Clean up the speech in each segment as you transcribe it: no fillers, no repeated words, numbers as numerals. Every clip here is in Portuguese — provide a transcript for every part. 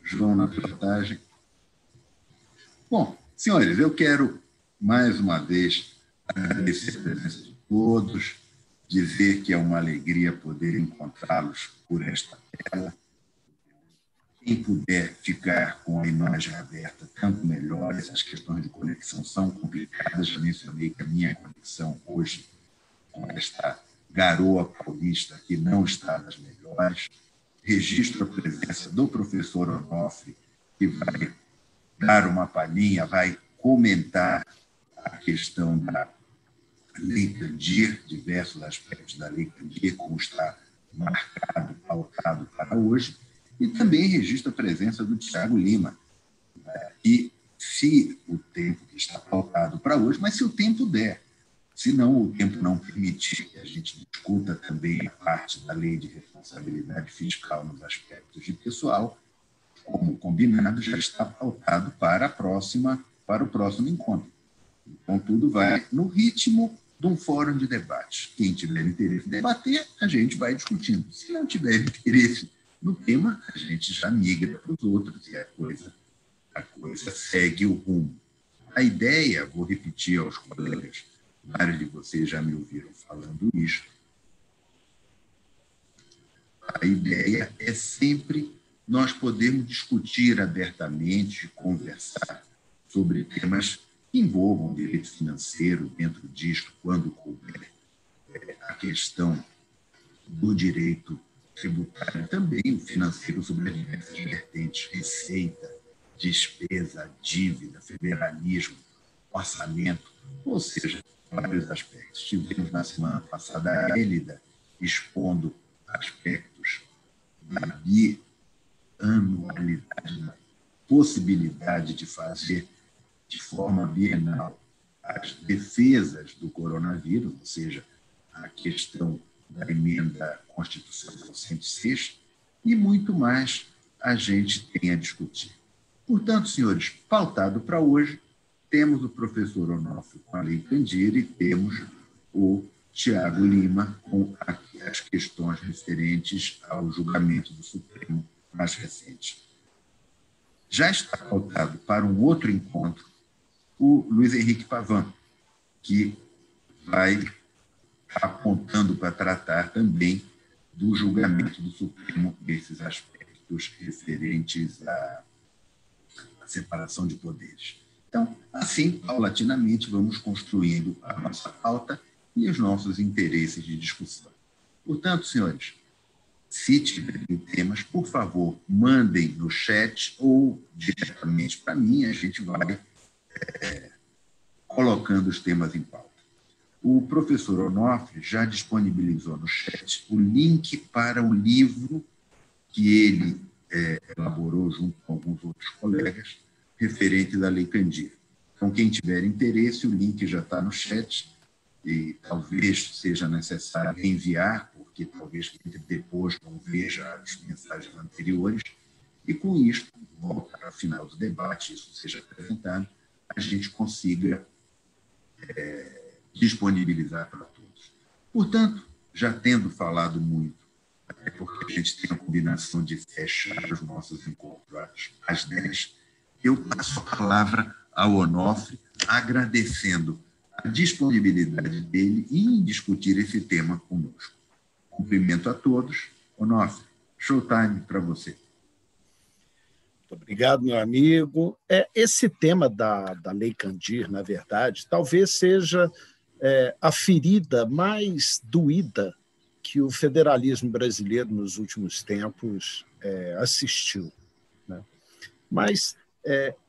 João na pilotagem. Bom, senhores, eu quero mais uma vez agradecer a presença de todos, dizer que é uma alegria poder encontrá-los por esta tela. Quem puder ficar com a imagem aberta, tanto melhor. Essas questões de conexão são complicadas. Já mencionei que a minha conexão hoje com esta garoa paulista aqui não está das melhores. Registro a presença do professor Onofre, que vai dar uma palhinha, vai comentar a questão da Lei Candir, diversos aspectos da Lei Candir, como está marcado, pautado para hoje, e também registra a presença do Tiago Lima. E se o tempo que está pautado para hoje, mas se o tempo der, se não o tempo não permitir que a gente discuta também a parte da Lei de Responsabilidade Fiscal nos aspectos de pessoal, como combinado, já está pautado para o próximo encontro. Então, tudo vai no ritmo de um fórum de debate. Quem tiver interesse em debater, a gente vai discutindo. Se não tiver interesse no tema, a gente já migra para os outros e a coisa segue o rumo. A ideia, vou repetir aos colegas, vários de vocês já me ouviram falando isso, a ideia é sempre nós podermos discutir abertamente, conversar sobre temas que envolvam direito financeiro dentro disto, quando couber a questão do direito tributário, também o financeiro sobre as diversas vertentes, receita, despesa, dívida, federalismo, orçamento, ou seja, vários aspectos. Tivemos na semana passada a Hélida expondo aspectos da bianualidade, da possibilidade de fazer de forma bienal as defesas do coronavírus, ou seja, a questão da emenda constitucional 106, e muito mais a gente tem a discutir. Portanto, senhores, pautado para hoje, temos o professor Onofre com a Lei Candir e temos o Tiago Lima com as questões referentes ao julgamento do Supremo mais recente. Já está pautado para um outro encontro o Luiz Henrique Pavão, que vai apontando para tratar também do julgamento do Supremo desses aspectos referentes à separação de poderes. Então, assim, paulatinamente, vamos construindo a nossa pauta e os nossos interesses de discussão. Portanto, senhores, se tiverem temas, por favor, mandem no chat ou diretamente para mim, a gente vai colocando os temas em pauta. O professor Onofre já disponibilizou no chat o link para o livro que ele elaborou junto com alguns outros colegas, referente da Lei Candir. Então, quem tiver interesse, o link já está no chat e talvez seja necessário enviar, porque talvez quem depois não veja as mensagens anteriores, e com isso, volta ao final do debate, isso seja apresentado, a gente consiga disponibilizar para todos. Portanto, já tendo falado muito, até porque a gente tem a combinação de fechar os nossos encontros às 10, eu passo a palavra ao Onofre, agradecendo a disponibilidade dele em discutir esse tema conosco. Cumprimento a todos. Onofre, showtime para você. Muito obrigado, meu amigo. Esse tema da Lei Candir, na verdade, talvez seja a ferida mais doída que o federalismo brasileiro nos últimos tempos assistiu, né? Mas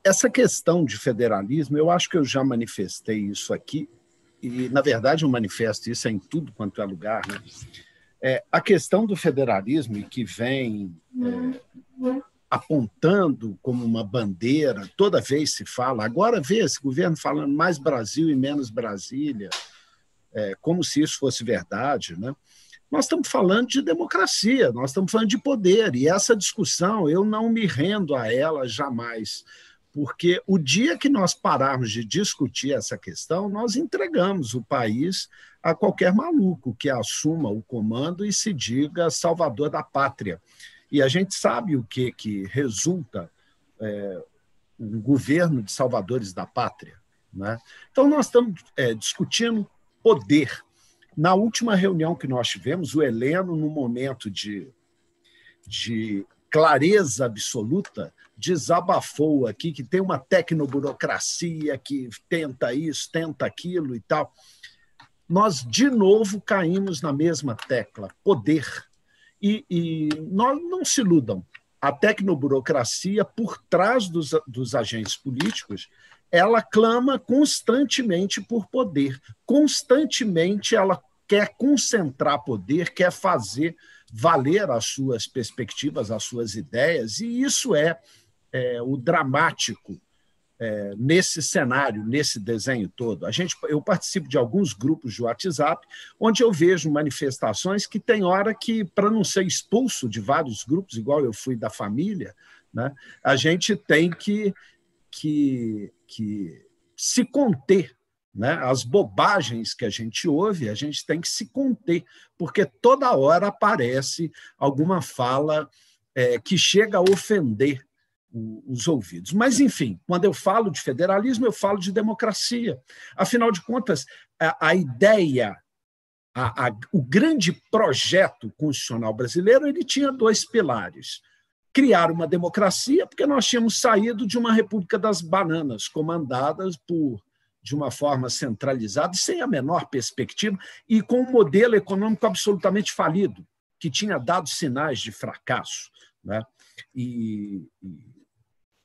essa questão de federalismo, eu acho que eu já manifestei isso aqui, e, na verdade, eu manifesto isso em tudo quanto é lugar, né? A questão do federalismo, e que vem apontando como uma bandeira, toda vez se fala, agora vê esse governo falando mais Brasil e menos Brasília, como se isso fosse verdade, né? Nós estamos falando de democracia, nós estamos falando de poder, e essa discussão eu não me rendo a ela jamais, porque o dia que nós pararmos de discutir essa questão, nós entregamos o país a qualquer maluco que assuma o comando e se diga salvador da pátria. E a gente sabe o que resulta um governo de salvadores da pátria, né? Então, nós estamos discutindo poder. Na última reunião que nós tivemos, o Heleno, num momento de clareza absoluta, desabafou aqui que tem uma tecnoburocracia que tenta isso, tenta aquilo e tal. Nós, de novo, caímos na mesma tecla, poder. E não se iludam. A tecnoburocracia, por trás dos agentes políticos, ela clama constantemente por poder. Constantemente ela quer concentrar poder, quer fazer valer as suas perspectivas, as suas ideias, e isso é o dramático nesse cenário, nesse desenho todo. Eu participo de alguns grupos de WhatsApp, onde eu vejo manifestações que tem hora que, para não ser expulso de vários grupos, igual eu fui da família, né, a gente tem que se conter. Né? As bobagens que a gente ouve, a gente tem que se conter, porque toda hora aparece alguma fala que chega a ofender os ouvidos. Mas, enfim, quando eu falo de federalismo, eu falo de democracia. Afinal de contas, a ideia, o grande projeto constitucional brasileiro, ele tinha dois pilares. Criar uma democracia, porque nós tínhamos saído de uma República das Bananas, comandadas de uma forma centralizada, sem a menor perspectiva, e com um modelo econômico absolutamente falido, que tinha dado sinais de fracasso, né? E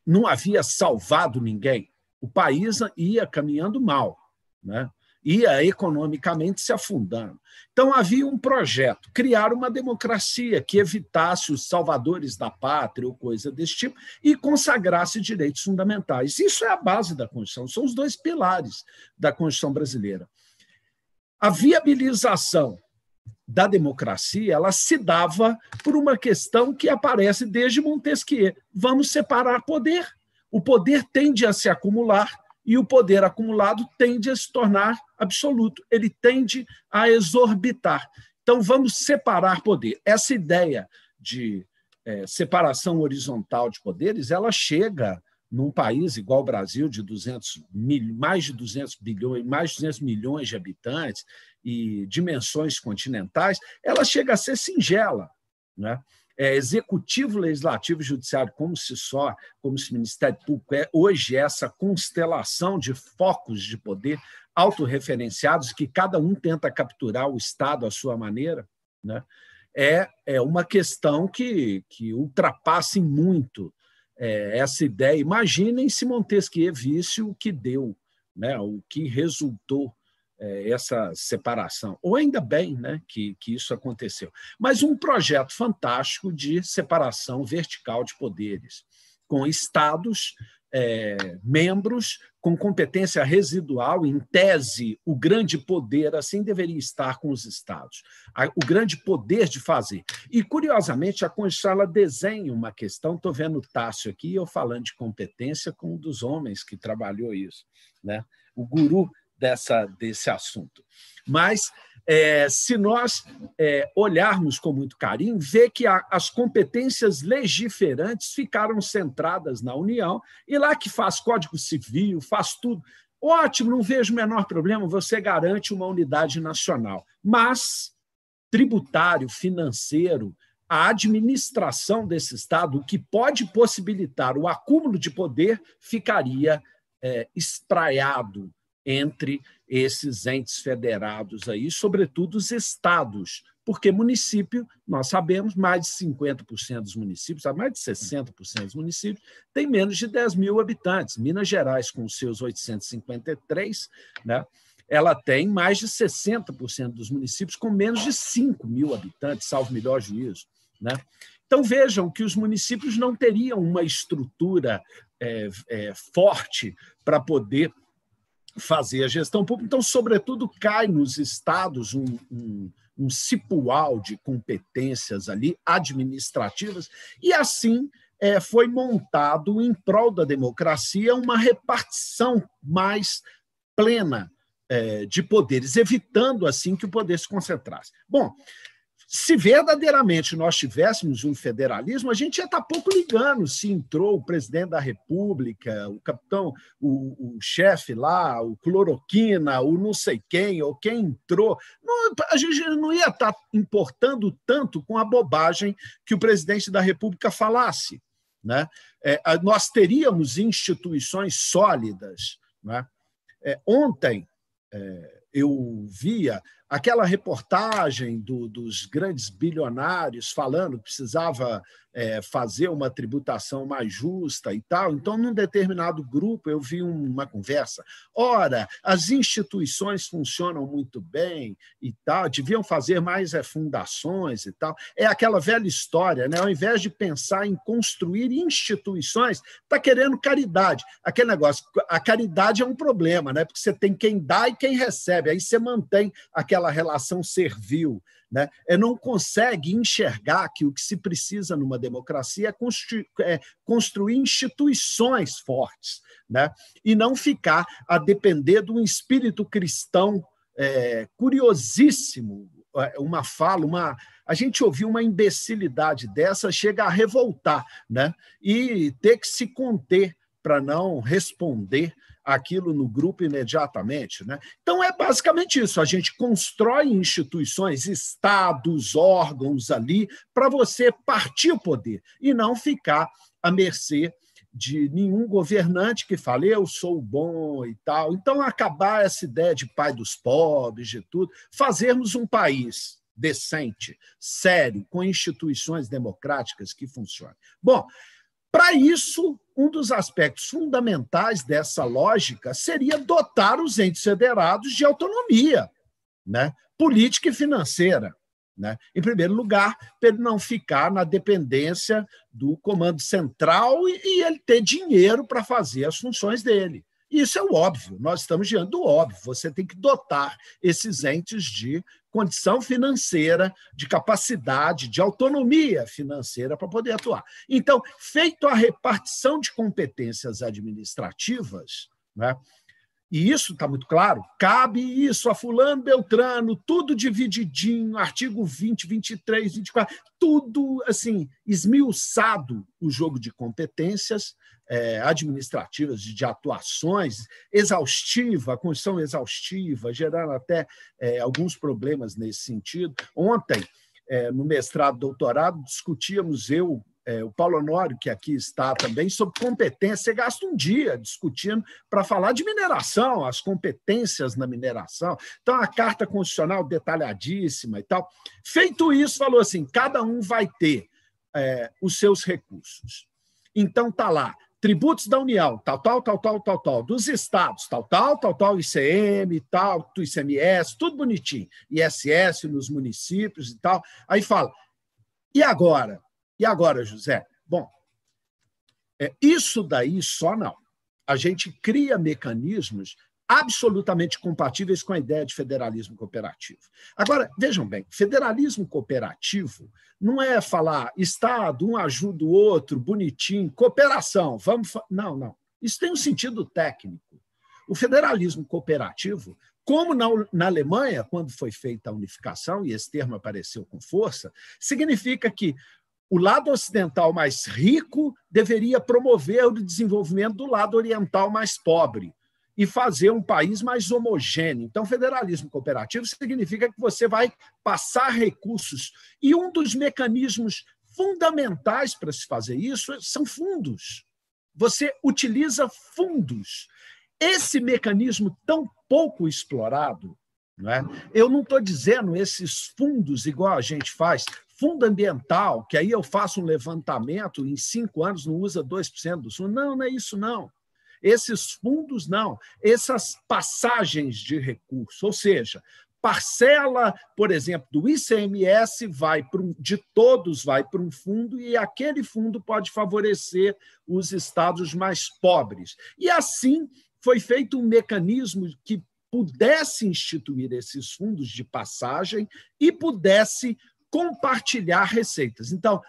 não havia salvado ninguém. O país ia caminhando mal, né? Ia economicamente se afundando. Então, havia um projeto, criar uma democracia que evitasse os salvadores da pátria ou coisa desse tipo e consagrasse direitos fundamentais. Isso é a base da Constituição, são os dois pilares da Constituição brasileira. A viabilização da democracia ela se dava por uma questão que aparece desde Montesquieu. Vamos separar poder. O poder tende a se acumular e o poder acumulado tende a se tornar absoluto. Ele tende a exorbitar. Então, vamos separar poder. Essa ideia de separação horizontal de poderes, ela chega num país igual o Brasil, de mais de 200 bilhões, mais de 200 milhões de habitantes e dimensões continentais, ela chega a ser singela, né? Executivo, legislativo e judiciário, como se o Ministério Público hoje essa constelação de focos de poder autorreferenciados que cada um tenta capturar o Estado à sua maneira, né? É uma questão que ultrapassa em muito essa ideia. Imaginem se Montesquieu visse o que deu, né? O que resultou essa separação. Ou ainda bem, né, que isso aconteceu. Mas um projeto fantástico de separação vertical de poderes, com estados, membros com competência residual, em tese, o grande poder assim deveria estar com os estados, o grande poder de fazer. E, curiosamente, a Constituição ela desenha uma questão, estou vendo o Tássio aqui, eu falando de competência com um dos homens que trabalhou isso, né? O guru desse assunto. Mas, se nós olharmos com muito carinho, vê que as competências legiferantes ficaram centradas na União, e lá que faz Código Civil, faz tudo. Ótimo, não vejo o menor problema, você garante uma unidade nacional. Mas tributário, financeiro, a administração desse Estado, o que pode possibilitar o acúmulo de poder, ficaria espraiado entre esses entes federados aí, sobretudo os estados, porque município, nós sabemos, mais de 50% dos municípios, mais de 60% dos municípios, têm menos de 10 mil habitantes. Minas Gerais, com seus 853, né, ela tem mais de 60% dos municípios com menos de 5 mil habitantes, salvo melhor juízo, né? Então, vejam que os municípios não teriam uma estrutura forte para poder fazer a gestão pública. Então, sobretudo, cai nos estados um cipual de competências ali administrativas e, assim, foi montado, em prol da democracia, uma repartição mais plena de poderes, evitando, assim, que o poder se concentrasse. Bom, Se verdadeiramente nós tivéssemos um federalismo, a gente ia estar pouco ligando se entrou o presidente da República, o capitão, o chefe lá, o cloroquina, o não sei quem, ou quem entrou. Não, a gente não ia estar importando tanto com a bobagem que o presidente da República falasse, né? Nós teríamos instituições sólidas, né? Ontem eu via aquela reportagem dos grandes bilionários falando que precisava fazer uma tributação mais justa e tal. Então, num determinado grupo, eu vi uma conversa. Ora, as instituições funcionam muito bem e tal, deviam fazer mais fundações e tal. É aquela velha história, né? Ao invés de pensar em construir instituições, está querendo caridade. Aquele negócio, a caridade é um problema, né? Porque você tem quem dá e quem recebe, aí você mantém aquela relação servil, né? Não consegue enxergar que o que se precisa numa democracia é construir instituições fortes, né? E não ficar a depender de um espírito cristão curiosíssimo. A gente ouviu uma imbecilidade dessa, chega a revoltar, né? E ter que se conter para não responder aquilo no grupo imediatamente, né? Então, é basicamente isso. A gente constrói instituições, estados, órgãos ali, para você partir o poder e não ficar à mercê de nenhum governante que fale eu sou bom e tal. Então, acabar essa ideia de pai dos pobres, de tudo, fazermos um país decente, sério, com instituições democráticas que funcionem. Bom, para isso, um dos aspectos fundamentais dessa lógica seria dotar os entes federados de autonomia, né? Política e financeira, né? Em primeiro lugar, para ele não ficar na dependência do comando central e ele ter dinheiro para fazer as funções dele. Isso é o óbvio, nós estamos diante do óbvio. Você tem que dotar esses entes de condição financeira, de capacidade, de autonomia financeira para poder atuar. Então, feito a repartição de competências administrativas, né, e isso está muito claro, cabe isso a fulano, beltrano, tudo divididinho, artigo 20, 23, 24, tudo assim, esmiuçado o jogo de competências administrativas, de atuações, exaustiva, a Constituição exaustiva, gerando até alguns problemas nesse sentido. Ontem, no mestrado, doutorado, discutíamos o Paulo Honório, que aqui está também, sobre competência. Você gasta um dia discutindo para falar de mineração, as competências na mineração. Então, a Carta Constitucional detalhadíssima e tal. Feito isso, falou assim, cada um vai ter os seus recursos. Então, está lá, tributos da União, tal, dos estados, tal, ICM, tal, do ICMS, tudo bonitinho, ISS nos municípios e tal. Aí fala, e agora? E agora, José? Bom, isso daí só não. A gente cria mecanismos absolutamente compatíveis com a ideia de federalismo cooperativo. Agora, vejam bem, federalismo cooperativo não é falar Estado, um ajuda o outro, bonitinho, cooperação, não. Isso tem um sentido técnico. O federalismo cooperativo, como na Alemanha, quando foi feita a unificação, e esse termo apareceu com força, significa que o lado ocidental mais rico deveria promover o desenvolvimento do lado oriental mais pobre e fazer um país mais homogêneo. Então, federalismo cooperativo significa que você vai passar recursos. E um dos mecanismos fundamentais para se fazer isso são fundos. Você utiliza fundos. Esse mecanismo tão pouco explorado, não é? Eu não estou dizendo esses fundos igual a gente faz, fundo ambiental, que aí eu faço um levantamento, em 5 anos não usa 2% do fundo. Não é isso, não. Esses fundos, não. Essas passagens de recurso, ou seja, parcela, por exemplo, do ICMS de todos vai para um fundo e aquele fundo pode favorecer os estados mais pobres. E assim foi feito um mecanismo que pudesse instituir esses fundos de passagem e pudesse compartilhar receitas. Então,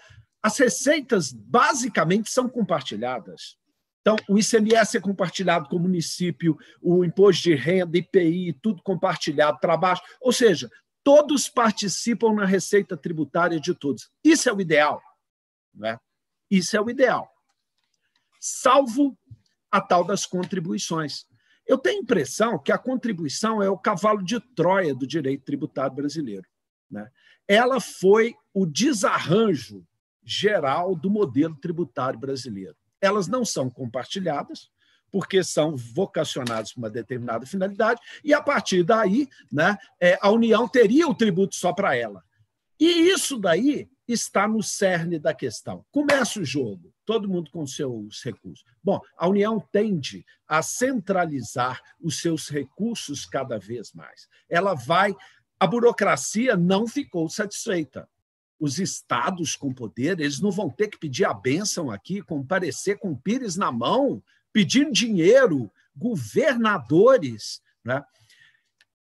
as receitas basicamente são compartilhadas. Então, o ICMS é compartilhado com o município, o imposto de renda, IPI, tudo compartilhado para baixo. Ou seja, todos participam na receita tributária de todos. Isso é o ideal, não é? Isso é o ideal. Salvo a tal das contribuições. Eu tenho a impressão que a contribuição é o cavalo de Troia do direito tributário brasileiro, né? Ela foi o desarranjo geral do modelo tributário brasileiro. Elas não são compartilhadas, porque são vocacionadas para uma determinada finalidade, e, a partir daí, né, a União teria o tributo só para ela. E isso daí está no cerne da questão. Começa o jogo, todo mundo com seus recursos. Bom, a União tende a centralizar os seus recursos cada vez mais. A burocracia não ficou satisfeita. Os estados com poder, eles não vão ter que pedir a bênção aqui, comparecer com o pires na mão, pedindo dinheiro, governadores, né?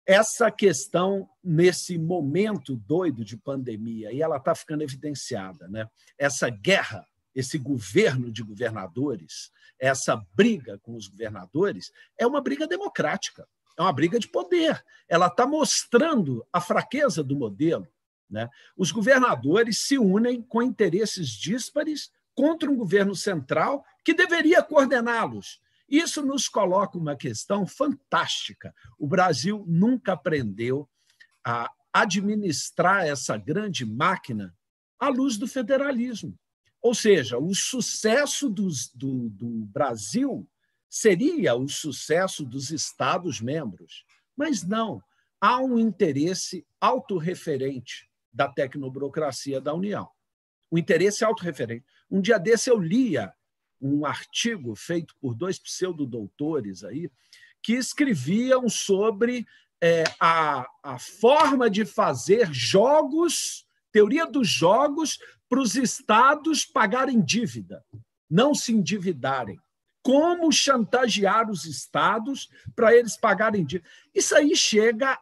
Essa questão, nesse momento doido de pandemia, e ela está ficando evidenciada, né? Essa guerra, esse governo de governadores, essa briga com os governadores, é uma briga democrática, é uma briga de poder. Ela está mostrando a fraqueza do modelo, né? Os governadores se unem com interesses díspares contra um governo central que deveria coordená-los. Isso nos coloca uma questão fantástica. O Brasil nunca aprendeu a administrar essa grande máquina à luz do federalismo. Ou seja, o sucesso do Brasil seria o sucesso dos Estados-membros. Mas não, há um interesse autorreferente da tecnoburocracia da União. O interesse autorreferente. Um dia desse eu lia um artigo feito por 2 pseudodoutores aí, que escreviam sobre a forma de fazer jogos, teoria dos jogos, para os estados pagarem dívida, não se endividarem. Como chantagear os estados para eles pagarem dívida. Isso aí chega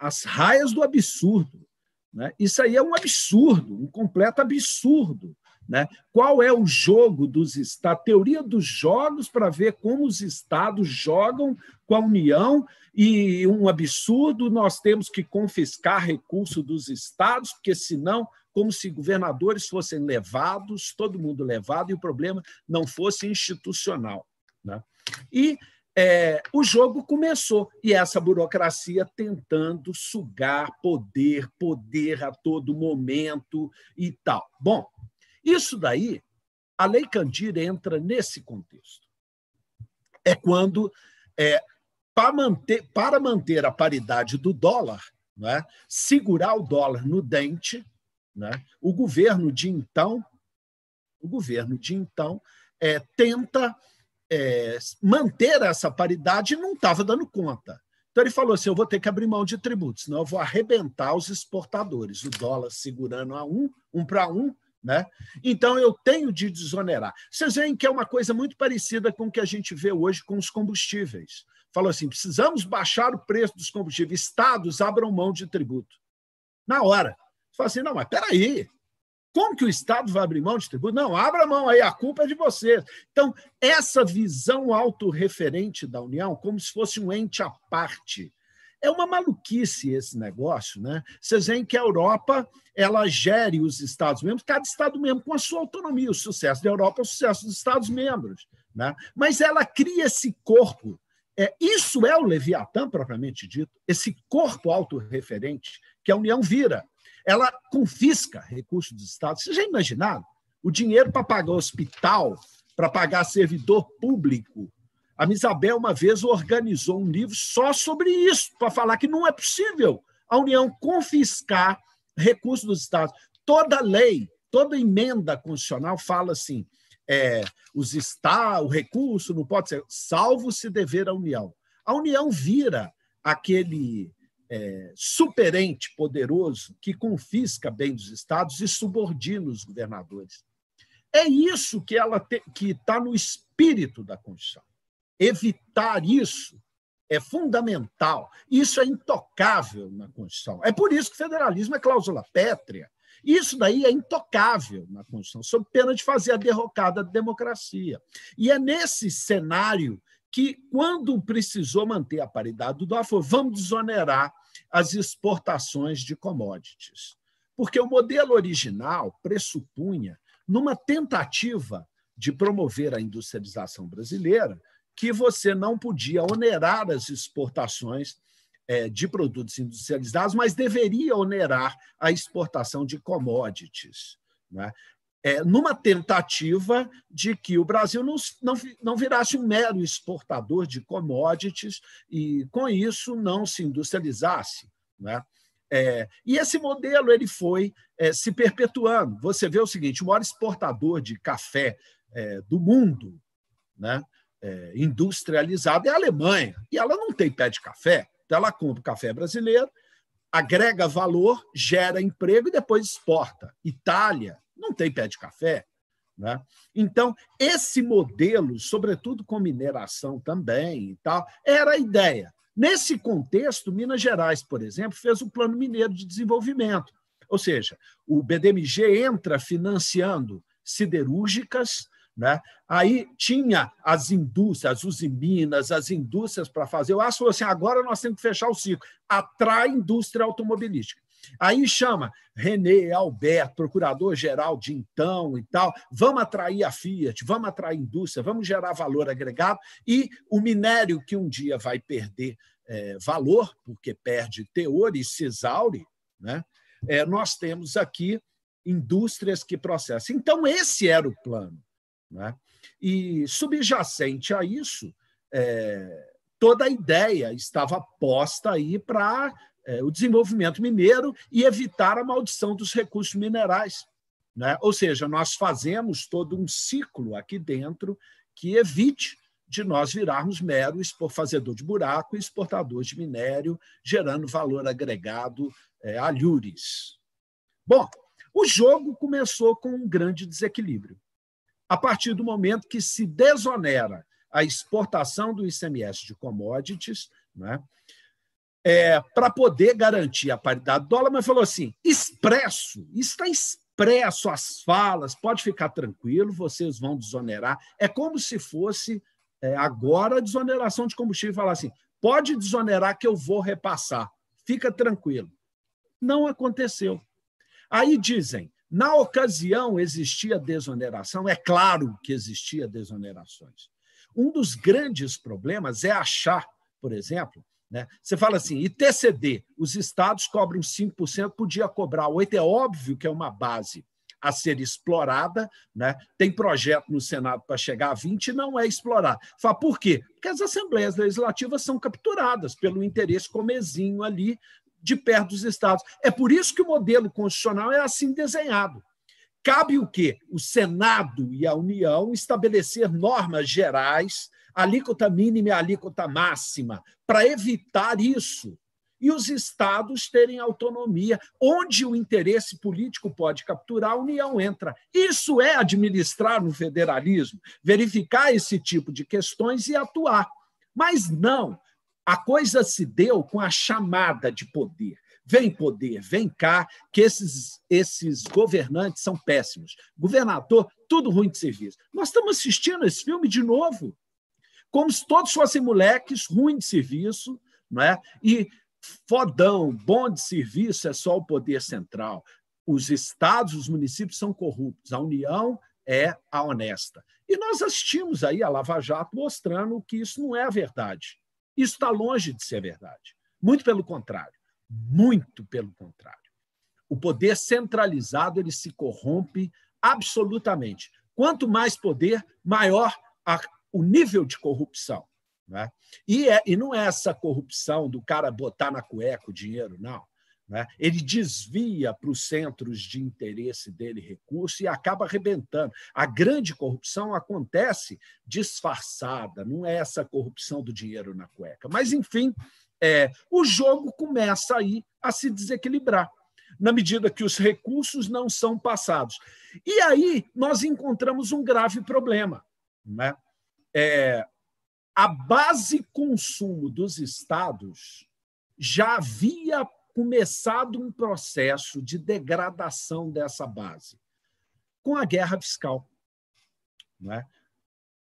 às raias do absurdo, né? Isso aí é um absurdo, um completo absurdo. Né? Qual é o jogo dos estados? A teoria dos jogos para ver como os estados jogam com a União, e um absurdo, nós temos que confiscar recursos dos estados, porque senão, como se governadores fossem levados, todo mundo levado, e o problema não fosse institucional, né? E o jogo começou, e essa burocracia tentando sugar poder a todo momento e tal. Bom, isso daí, a Lei Candir entra nesse contexto. É quando, para manter a paridade do dólar, né, segurar o dólar no dente, né, o governo de então tenta manter essa paridade e não estava dando conta. Então, ele falou assim, eu vou ter que abrir mão de tributos, senão eu vou arrebentar os exportadores, o dólar segurando a um para um, né? Então, eu tenho de desonerar. Vocês veem que é uma coisa muito parecida com o que a gente vê hoje com os combustíveis. Falou assim, precisamos baixar o preço dos combustíveis, estados abram mão de tributo. Na hora. Fala assim, não, mas peraí, como que o Estado vai abrir mão de tributo? Não, abra mão aí, a culpa é de vocês. Então, essa visão autorreferente da União, como se fosse um ente à parte, é uma maluquice esse negócio, né? Vocês veem que a Europa ela gere os Estados-membros, cada Estado-membro com a sua autonomia. O sucesso da Europa é o sucesso dos Estados-membros, né? Mas ela cria esse corpo. Isso é o Leviatã, propriamente dito, esse corpo autorreferente que a União vira. Ela confisca recursos dos Estados. Vocês já imaginaram? O dinheiro para pagar hospital, para pagar servidor público. A Isabel, uma vez, organizou um livro só sobre isso, para falar que não é possível a União confiscar recursos dos Estados. Toda lei, toda emenda constitucional fala assim, o recurso não pode ser, salvo se dever à União. A União vira aquele superente poderoso que confisca bem dos estados e subordina os governadores. É isso que está no espírito da Constituição. Evitar isso é fundamental. Isso é intocável na Constituição. É por isso que o federalismo é cláusula pétrea. Isso daí é intocável na Constituição, sob pena de fazer a derrocada da democracia. E é nesse cenário que, quando precisou manter a paridade do dólar, falou: vamos desonerar as exportações de commodities. Porque o modelo original pressupunha, numa tentativa de promover a industrialização brasileira, que você não podia onerar as exportações de produtos industrializados, mas deveria onerar a exportação de commodities, né? Numa tentativa de que o Brasil não virasse um mero exportador de commodities e, com isso, não se industrializasse, né? E esse modelo ele foi se perpetuando. Você vê o seguinte: o maior exportador de café do mundo, né, industrializado, é a Alemanha, e ela não tem pé de café. Então, ela compra o café brasileiro, agrega valor, gera emprego e depois exporta. Itália não tem pé de café, né? Então, esse modelo, sobretudo com mineração também e tal, era a ideia. Nesse contexto, Minas Gerais, por exemplo, fez o Plano Mineiro de Desenvolvimento. Ou seja, o BDMG entra financiando siderúrgicas, né? Aí tinha as indústrias, as Usiminas, as indústrias para fazer. O Aço falou assim: agora nós temos que fechar o ciclo. Atrai indústria automobilística. Aí chama René Alberto, procurador-geral de então e tal, vamos atrair a Fiat, vamos atrair a indústria, vamos gerar valor agregado, e o minério que um dia vai perder valor, porque perde teor e se exaure, né? Nós temos aqui indústrias que processam. Então, esse era o plano, né? E, subjacente a isso, toda a ideia estava posta aí para o desenvolvimento mineiro e evitar a maldição dos recursos minerais, né? Ou seja, nós fazemos todo um ciclo aqui dentro que evite de nós virarmos mero fazedor de buraco e exportador de minério, gerando valor agregado alhures. Bom, o jogo começou com um grande desequilíbrio. A partir do momento que se desonera a exportação do ICMS de commodities, né, para poder garantir a paridade do dólar, mas falou assim: está expresso as falas, pode ficar tranquilo, vocês vão desonerar. É como se fosse agora a desoneração de combustível, falar assim: pode desonerar que eu vou repassar, fica tranquilo. Não aconteceu. Aí dizem: na ocasião existia desoneração, é claro que existia desonerações. Um dos grandes problemas é achar, por exemplo, né, você fala assim: ITCD, os estados cobram 5%, podia cobrar 8%, é óbvio que é uma base a ser explorada, né? Tem projeto no Senado para chegar a 20% e não é explorado. Fala, por quê? Porque as assembleias legislativas são capturadas pelo interesse comezinho ali de perto dos estados. É por isso que o modelo constitucional é assim desenhado. Cabe o quê? O Senado e a União estabelecer normas gerais, alíquota mínima e alíquota máxima, para evitar isso. E os estados terem autonomia. Onde o interesse político pode capturar, a União entra. Isso é administrar no federalismo, verificar esse tipo de questões e atuar. Mas não. A coisa se deu com a chamada de poder. Vem poder, vem cá, que esses governantes são péssimos. Governador, tudo ruim de serviço. Nós estamos assistindo esse filme de novo, como se todos fossem moleques, ruim de serviço, não é? E fodão, bom de serviço é só o poder central. Os estados, os municípios são corruptos, a União é a honesta. E nós assistimos aí a Lava Jato mostrando que isso não é a verdade. Isso está longe de ser verdade. Muito pelo contrário. Muito pelo contrário. O poder centralizado ele se corrompe absolutamente. Quanto mais poder, maior o nível de corrupção, né? E não é essa corrupção do cara botar na cueca o dinheiro, não, né? Ele desvia para os centros de interesse dele recurso e acaba arrebentando. A grande corrupção acontece disfarçada, não é essa corrupção do dinheiro na cueca. Mas, enfim, o jogo começa aí a se desequilibrar, na medida que os recursos não são passados. E aí nós encontramos um grave problema, né? A base consumo dos estados já havia começado um processo de degradação dessa base com a guerra fiscal, né?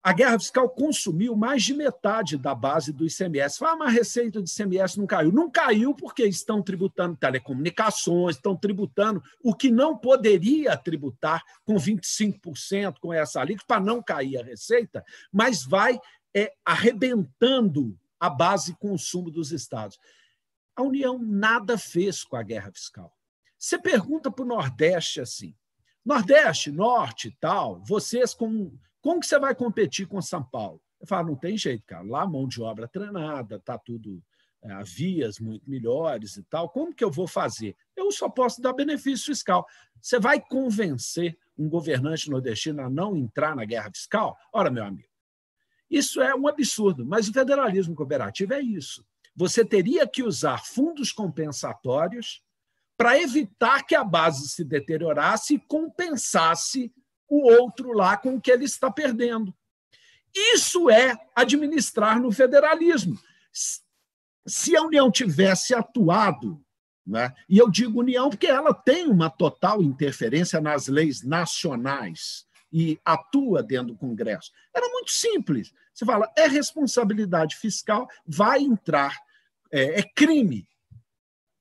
A guerra fiscal consumiu mais de metade da base do ICMS. Mas a receita do ICMS não caiu. Não caiu porque estão tributando telecomunicações, estão tributando o que não poderia tributar com 25%, com essa alíquota, para não cair a receita, mas vai arrebentando a base de consumo dos estados. A União nada fez com a guerra fiscal. Você pergunta para o Nordeste assim, Nordeste, Norte e tal, vocês como que você vai competir com São Paulo? Eu falo, não tem jeito, cara. Lá mão de obra treinada, está tudo, vias muito melhores e tal. Como que eu vou fazer? Eu só posso dar benefício fiscal. Você vai convencer um governante nordestino a não entrar na guerra fiscal? Ora, meu amigo, isso é um absurdo, mas o federalismo cooperativo é isso. Você teria que usar fundos compensatórios para evitar que a base se deteriorasse e compensasse o outro lá com o que ele está perdendo. Isso é administrar no federalismo. Se a União tivesse atuado, né, e eu digo União porque ela tem uma total interferência nas leis nacionais e atua dentro do Congresso, era muito simples. Você fala, é responsabilidade fiscal, vai entrar, é crime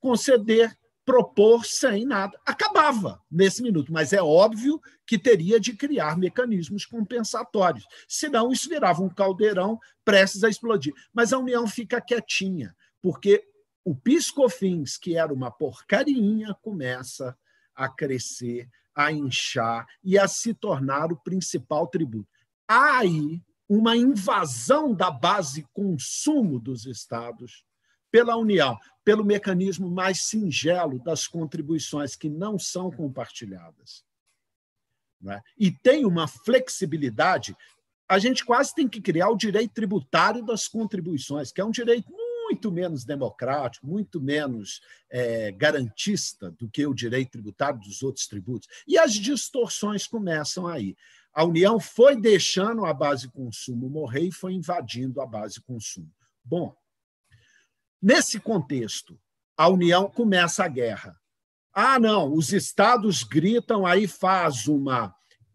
conceder, propor sem nada. Acabava nesse minuto, mas é óbvio que teria de criar mecanismos compensatórios, senão isso virava um caldeirão prestes a explodir. Mas a União fica quietinha, porque o PIS/COFINS, que era uma porcarinha, começa a crescer, a inchar e a se tornar o principal tributo. Há aí uma invasão da base consumo dos estados pela União, pelo mecanismo mais singelo das contribuições que não são compartilhadas. Né? E tem uma flexibilidade, a gente quase tem que criar o direito tributário das contribuições, que é um direito muito menos democrático, muito menos garantista do que o direito tributário dos outros tributos. E as distorções começam aí. A União foi deixando a base consumo morrer e foi invadindo a base consumo. Bom, nesse contexto, a União começa a guerra. Ah, não, os estados gritam, aí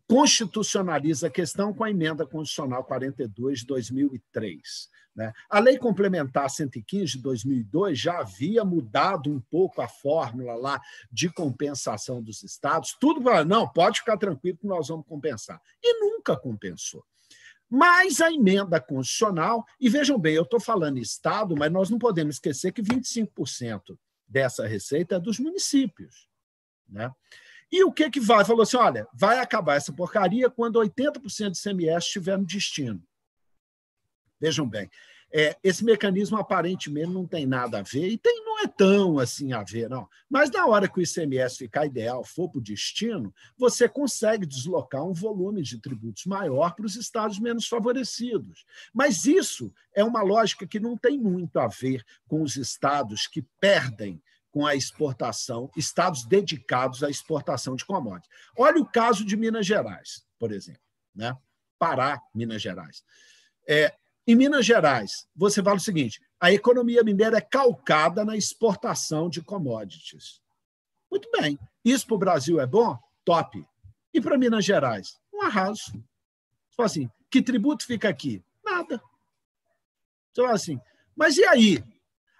constitucionaliza a questão com a emenda constitucional 42 de 2003. Né? A lei complementar 115 de 2002 já havia mudado um pouco a fórmula lá de compensação dos estados. Tudo para não, pode ficar tranquilo que nós vamos compensar. E nunca compensou. Mas a emenda constitucional, e vejam bem, eu estou falando Estado, mas nós não podemos esquecer que 25% dessa receita é dos municípios. Né? E o que vai? Falou assim, olha, vai acabar essa porcaria quando 80% do ICMS estiver no destino. Vejam bem, esse mecanismo aparentemente não tem nada a ver, e não é tão assim a ver, não. Mas na hora que o ICMS ficar ideal, for para o destino, você consegue deslocar um volume de tributos maior para os estados menos favorecidos. Mas isso é uma lógica que não tem muito a ver com os estados que perdem com a exportação, estados dedicados à exportação de commodities. Olha o caso de Minas Gerais, por exemplo. Né? Pará, Minas Gerais. Em Minas Gerais, você fala o seguinte, a economia mineira é calcada na exportação de commodities. Muito bem. Isso para o Brasil é bom? Top. E para Minas Gerais? Um arraso. Você fala assim, que tributo fica aqui? Nada. Você fala assim, mas e aí?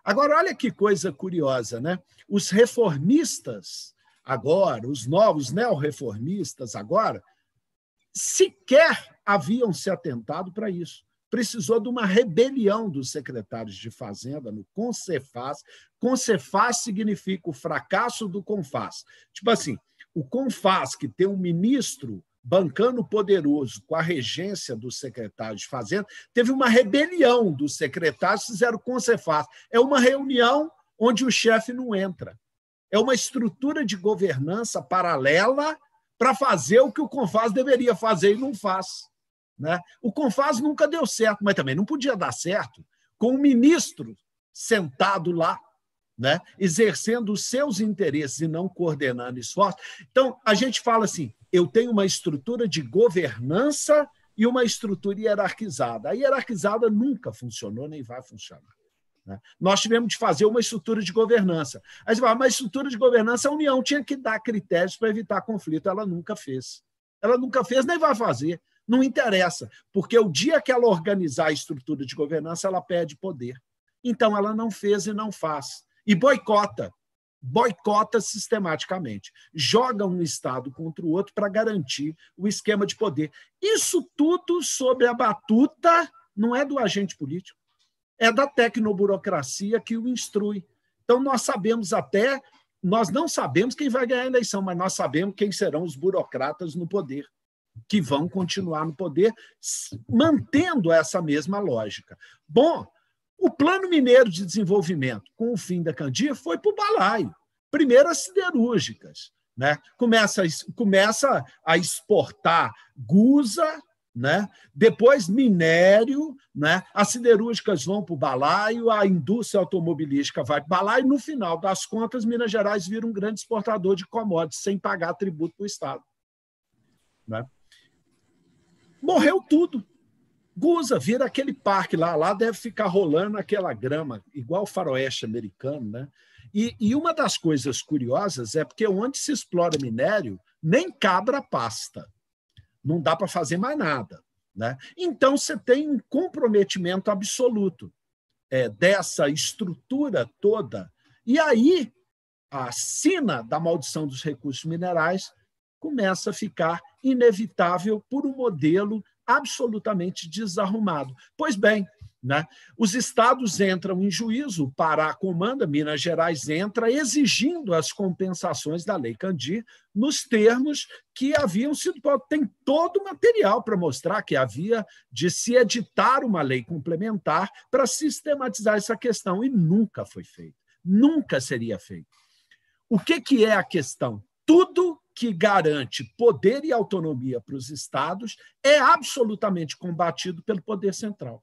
Agora, olha que coisa curiosa, né? Os reformistas agora, os novos neorreformistas agora, sequer haviam se atentado para isso. Precisou de uma rebelião dos secretários de Fazenda no CONCEFAZ. CONCEFAZ significa o fracasso do CONFAZ. Tipo assim, o CONFAZ, que tem um ministro bancano poderoso com a regência dos secretários de Fazenda, teve uma rebelião dos secretários, fizeram o CONCEFAZ. É uma reunião onde o chefe não entra. É uma estrutura de governança paralela para fazer o que o CONFAZ deveria fazer e não faz. Né? O CONFAZ nunca deu certo, mas também não podia dar certo com o ministro sentado lá, né? Exercendo os seus interesses e não coordenando esforços. Então, a gente fala assim, eu tenho uma estrutura de governança e uma estrutura hierarquizada. A hierarquizada nunca funcionou, nem vai funcionar. Né? Nós tivemos de fazer uma estrutura de governança. Aí você fala, mas estrutura de governança, a União tinha que dar critérios para evitar conflito. Ela nunca fez. Ela nunca fez, nem vai fazer. Não interessa, porque o dia que ela organizar a estrutura de governança, ela perde poder. Então, ela não fez e não faz. E boicota sistematicamente. Joga um Estado contra o outro para garantir o esquema de poder. Isso tudo sob a batuta não é do agente político, é da tecnoburocracia que o instrui. Então, nós não sabemos quem vai ganhar a eleição, mas nós sabemos quem serão os burocratas no poder, que vão continuar no poder, mantendo essa mesma lógica. Bom, o Plano Mineiro de Desenvolvimento, com o fim da Candir, foi para o balaio. Primeiro, as siderúrgicas, né? Começa a exportar gusa, né? Depois minério, né? As siderúrgicas vão para o balaio, a indústria automobilística vai para o balaio, e, no final das contas, Minas Gerais vira um grande exportador de commodities sem pagar tributo para o Estado. Né? Morreu tudo. Gusa vira aquele parque lá deve ficar rolando aquela grama, igual o faroeste americano. Né? E uma das coisas curiosas é porque onde se explora minério, nem cabra pasta. Não dá para fazer mais nada. Né? Então, você tem um comprometimento absoluto dessa estrutura toda. E aí, a sina da maldição dos recursos minerais começa a ficar inevitável por um modelo absolutamente desarrumado. Pois bem, né? Os estados entram em juízo, o Pará comanda, Minas Gerais entra, exigindo as compensações da Lei Candir nos termos que haviam sido... Tem todo o material para mostrar que havia de se editar uma lei complementar para sistematizar essa questão, e nunca foi feito. Nunca seria feito. O que é a questão? Tudo que garante poder e autonomia para os estados é absolutamente combatido pelo poder central.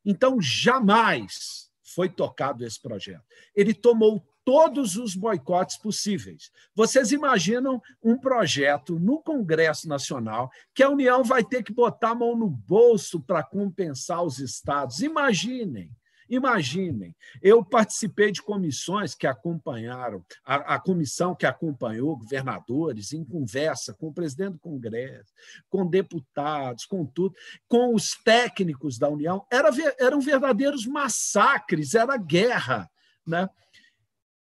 Então, jamais foi tocado esse projeto. Ele tomou todos os boicotes possíveis. Vocês imaginam um projeto no Congresso Nacional que a União vai ter que botar a mão no bolso para compensar os estados? Imaginem. Eu participei de comissões que acompanharam, a comissão que acompanhou governadores em conversa com o presidente do Congresso, com deputados, com tudo, com os técnicos da União. Eram verdadeiros massacres, era guerra. Né?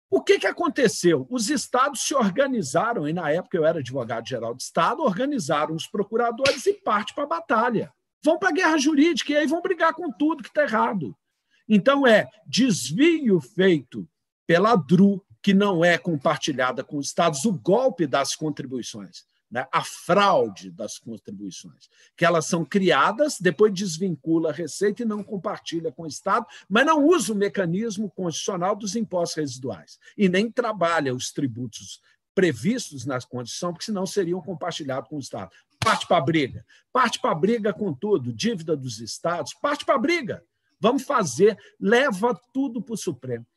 O que aconteceu? Os estados se organizaram, e na época eu era advogado-geral de Estado, organizaram os procuradores e parte para a batalha. Vão para a guerra jurídica e aí vão brigar com tudo que está errado. Então, desvio feito pela DRU, que não é compartilhada com os estados, o golpe das contribuições, né? A fraude das contribuições, que elas são criadas, depois desvincula a receita e não compartilha com o Estado, mas não usa o mecanismo constitucional dos impostos residuais e nem trabalha os tributos previstos nas condições, porque senão seriam compartilhados com o Estado. Parte para a briga com tudo, dívida dos estados, parte para a briga. Vamos fazer, leva tudo para o Supremo.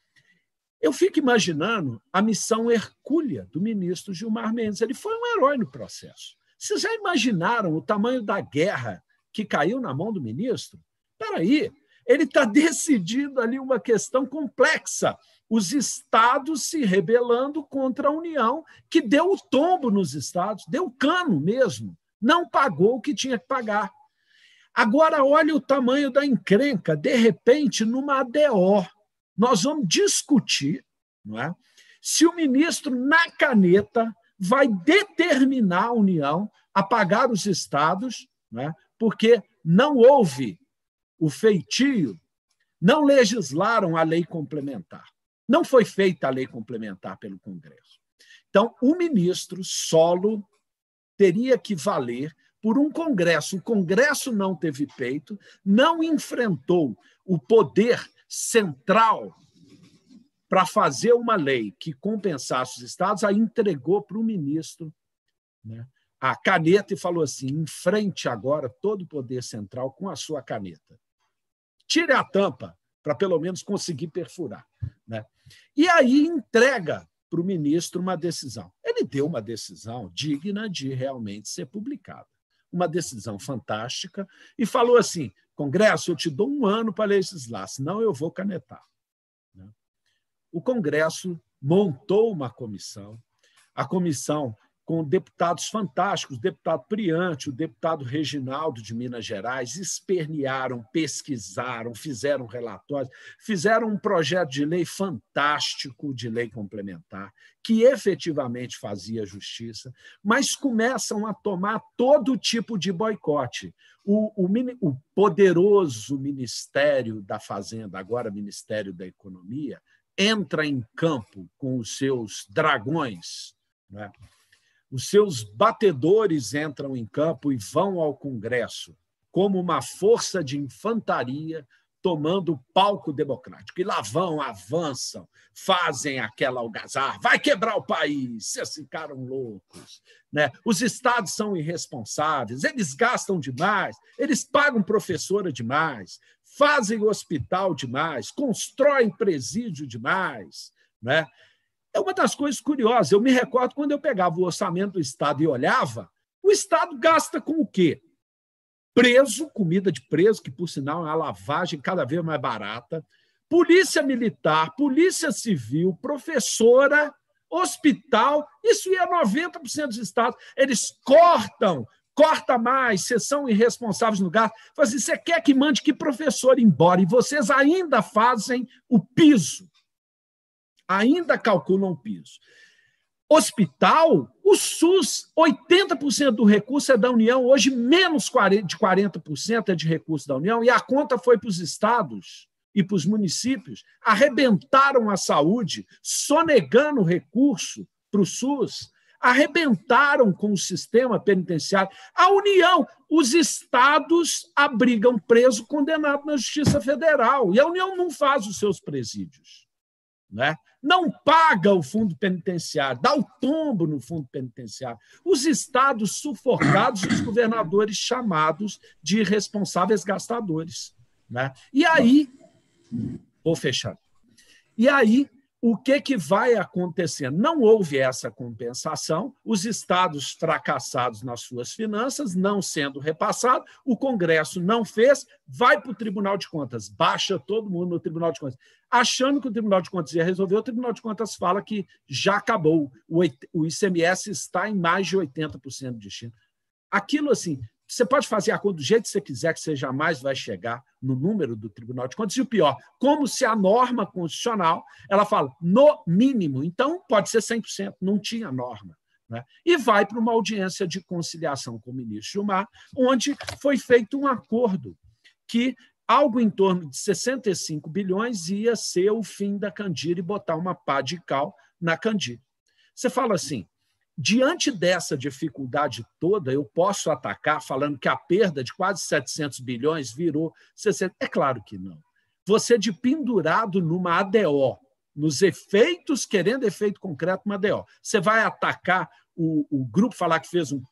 Eu fico imaginando a missão hercúlea do ministro Gilmar Mendes. Ele foi um herói no processo. Vocês já imaginaram o tamanho da guerra que caiu na mão do ministro? Espera aí, ele está decidindo ali uma questão complexa. Os estados se rebelando contra a União, que deu o tombo nos estados, deu o cano mesmo, não pagou o que tinha que pagar. Agora, olha o tamanho da encrenca. De repente, numa ADO, nós vamos discutir, não é, se o ministro, na caneta, vai determinar a União a pagar os estados, não é, porque não houve o feitio, não legislaram a lei complementar. Não foi feita a lei complementar pelo Congresso. Então, o ministro solo teria que valer por um Congresso. O Congresso não teve peito, não enfrentou o poder central para fazer uma lei que compensasse os estados, aí entregou para o ministro, né, a caneta e falou assim: enfrente agora todo o poder central com a sua caneta. Tire a tampa para pelo menos conseguir perfurar. Né? E aí entrega para o ministro uma decisão. Ele deu uma decisão digna de realmente ser publicada. Uma decisão fantástica, e falou assim: Congresso, eu te dou 1 ano para legislar, senão eu vou canetar. O Congresso montou uma comissão, a comissão com deputados fantásticos, o deputado Priante, o deputado Reginaldo de Minas Gerais, espernearam, pesquisaram, fizeram relatórios, fizeram um projeto de lei fantástico, de lei complementar, que efetivamente fazia justiça, mas começam a tomar todo tipo de boicote. O poderoso Ministério da Fazenda, agora Ministério da Economia, entra em campo com os seus dragões, né? Os seus batedores entram em campo e vão ao Congresso como uma força de infantaria tomando o palco democrático. E lá vão, avançam, fazem aquela algazarra, vai quebrar o país, vocês ficaram loucos, né? Os estados são irresponsáveis, eles gastam demais, eles pagam professora demais, fazem hospital demais, constroem presídio demais, né? É uma das coisas curiosas. Eu me recordo quando eu pegava o orçamento do Estado e olhava, o Estado gasta com o quê? Preso, comida de preso, que, por sinal, é uma lavagem cada vez mais barata, polícia militar, polícia civil, professora, hospital, isso ia 90% dos estados. Eles corta mais, vocês são irresponsáveis no gasto. Fala assim, você quer que mande que professor embora e vocês ainda fazem o piso. Ainda calculam o piso. Hospital, o SUS, 80% do recurso é da União, hoje menos de 40% é de recurso da União, e a conta foi para os estados e para os municípios, arrebentaram a saúde, sonegando recurso para o SUS, arrebentaram com o sistema penitenciário. A União, os estados abrigam preso condenado na Justiça Federal, e a União não faz os seus presídios, né? Não paga o fundo penitenciário, dá o tombo no fundo penitenciário. Os estados sufocados e os governadores chamados de irresponsáveis gastadores, né? E aí, vou fechar. E aí, o que vai acontecer? Não houve essa compensação, os estados fracassados nas suas finanças, não sendo repassado, o Congresso não fez, vai para o Tribunal de Contas, baixa todo mundo no Tribunal de Contas. Achando que o Tribunal de Contas ia resolver, o Tribunal de Contas fala que já acabou, o ICMS está em mais de 80% de destino. Aquilo assim, você pode fazer a conta do jeito que você quiser, que você jamais vai chegar no número do Tribunal de Contas. E o pior, como se a norma constitucional, ela fala no mínimo, então pode ser 100%, não tinha norma, né? E vai para uma audiência de conciliação com o ministro Gilmar, onde foi feito um acordo que algo em torno de 65 bilhões ia ser o fim da Candir e botar uma pá de cal na Candir. Você fala assim, diante dessa dificuldade toda, eu posso atacar falando que a perda de quase 700 bilhões virou 60? É claro que não. Você de pendurado numa ADO, nos efeitos, querendo efeito concreto, uma ADO. Você vai atacar o grupo, falar que fez um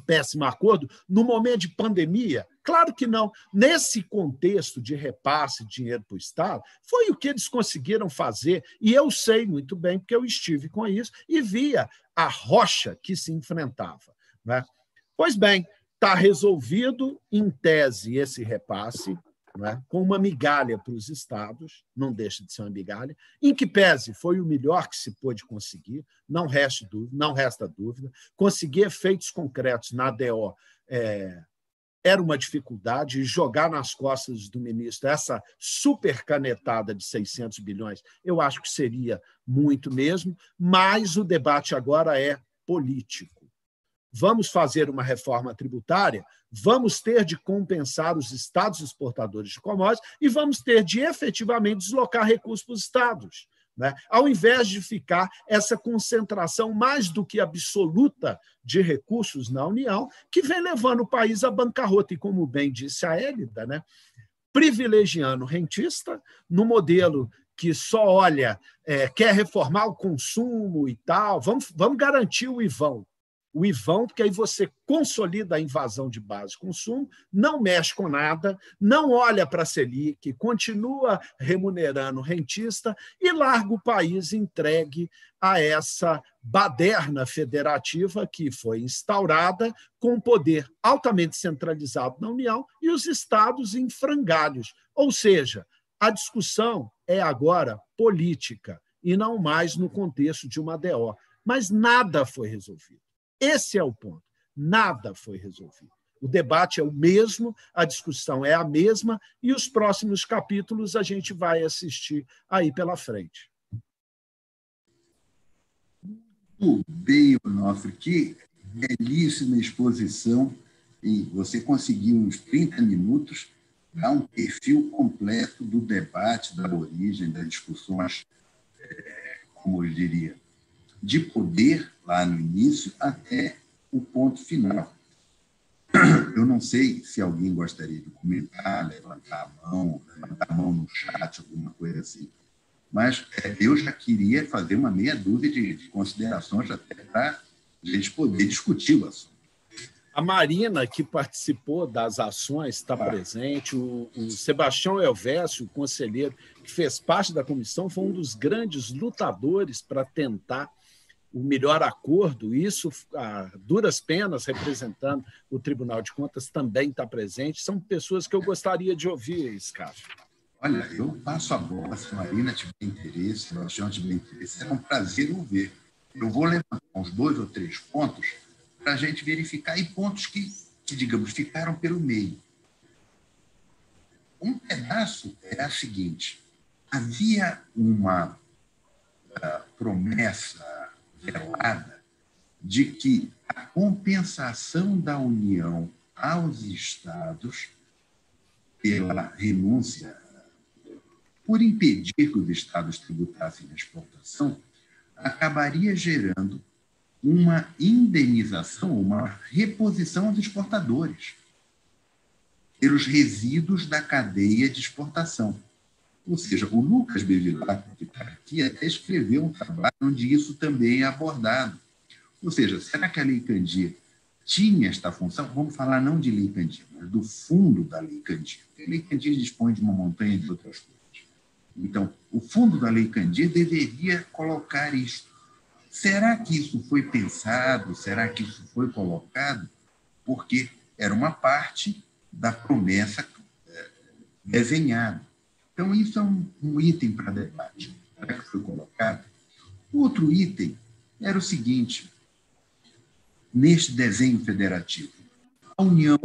péssimo acordo no momento de pandemia? Claro que não. Nesse contexto de repasse de dinheiro para o Estado, foi o que eles conseguiram fazer, e eu sei muito bem, porque eu estive com isso e via a rocha que se enfrentava, né? Pois bem, está resolvido, em tese, esse repasse, né, com uma migalha para os estados, não deixa de ser uma migalha, em que pese foi o melhor que se pôde conseguir, não resta dúvida, conseguir efeitos concretos na ADO era uma dificuldade, e jogar nas costas do ministro essa super canetada de 600 bilhões, eu acho que seria muito mesmo, mas o debate agora é político. Vamos fazer uma reforma tributária, vamos ter de compensar os estados exportadores de commodities e vamos ter de efetivamente deslocar recursos para os estados, né? Ao invés de ficar essa concentração mais do que absoluta de recursos na União, que vem levando o país à bancarrota, e como bem disse a Hélida, né, privilegiando o rentista no modelo que só olha, quer reformar o consumo e tal, vamos garantir o IVão, porque aí você consolida a invasão de base de consumo, não mexe com nada, não olha para a Selic, continua remunerando o rentista e larga o país entregue a essa baderna federativa que foi instaurada com poder altamente centralizado na União e os estados em frangalhos. Ou seja, a discussão é agora política e não mais no contexto de uma ADO. Mas nada foi resolvido. Esse é o ponto. Nada foi resolvido. O debate é o mesmo, a discussão é a mesma, e os próximos capítulos a gente vai assistir aí pela frente. Muito bem, Onofre, que belíssima exposição, e você conseguiu, uns 30 minutos, dar um perfil completo do debate, da origem, das discussões, como eu diria, de poder, lá no início, até o ponto final. Eu não sei se alguém gostaria de comentar, levantar a mão no chat, alguma coisa assim, mas eu já queria fazer uma meia dúzia de considerações até para a gente poder discutir o assunto. A Marina, que participou das ações, está presente. O Sebastião Elvésio, o conselheiro, que fez parte da comissão, foi um dos grandes lutadores para tentar o melhor acordo. Isso, a duras penas, representando o Tribunal de Contas, também está presente. São pessoas que eu gostaria de ouvir, Scáfio. Olha, eu passo a bola, se a Marina tiver interesse, se o Sebastião tiver interesse, será um prazer ouvir. Eu vou levantar uns 2 ou 3 pontos para a gente verificar, e pontos que, digamos, ficaram pelo meio. Um pedaço é a seguinte: havia uma promessa velada de que a compensação da União aos Estados pela renúncia, por impedir que os Estados tributassem a exportação, acabaria gerando uma indenização, uma reposição aos exportadores pelos resíduos da cadeia de exportação. Ou seja, o Lucas Bevilacqua, que está aqui, até escreveu um trabalho onde isso também é abordado. Ou seja, será que a Lei Candir tinha esta função? Vamos falar não de Lei Candir, mas do fundo da Lei Candir. A Lei Candir dispõe de uma montanha de outras coisas. Então, o fundo da Lei Candir deveria colocar isso. Será que isso foi pensado? Será que isso foi colocado? Porque era uma parte da promessa desenhada. Então, isso é um item para debate. Será que foi colocado? Outro item era o seguinte: neste desenho federativo, a União,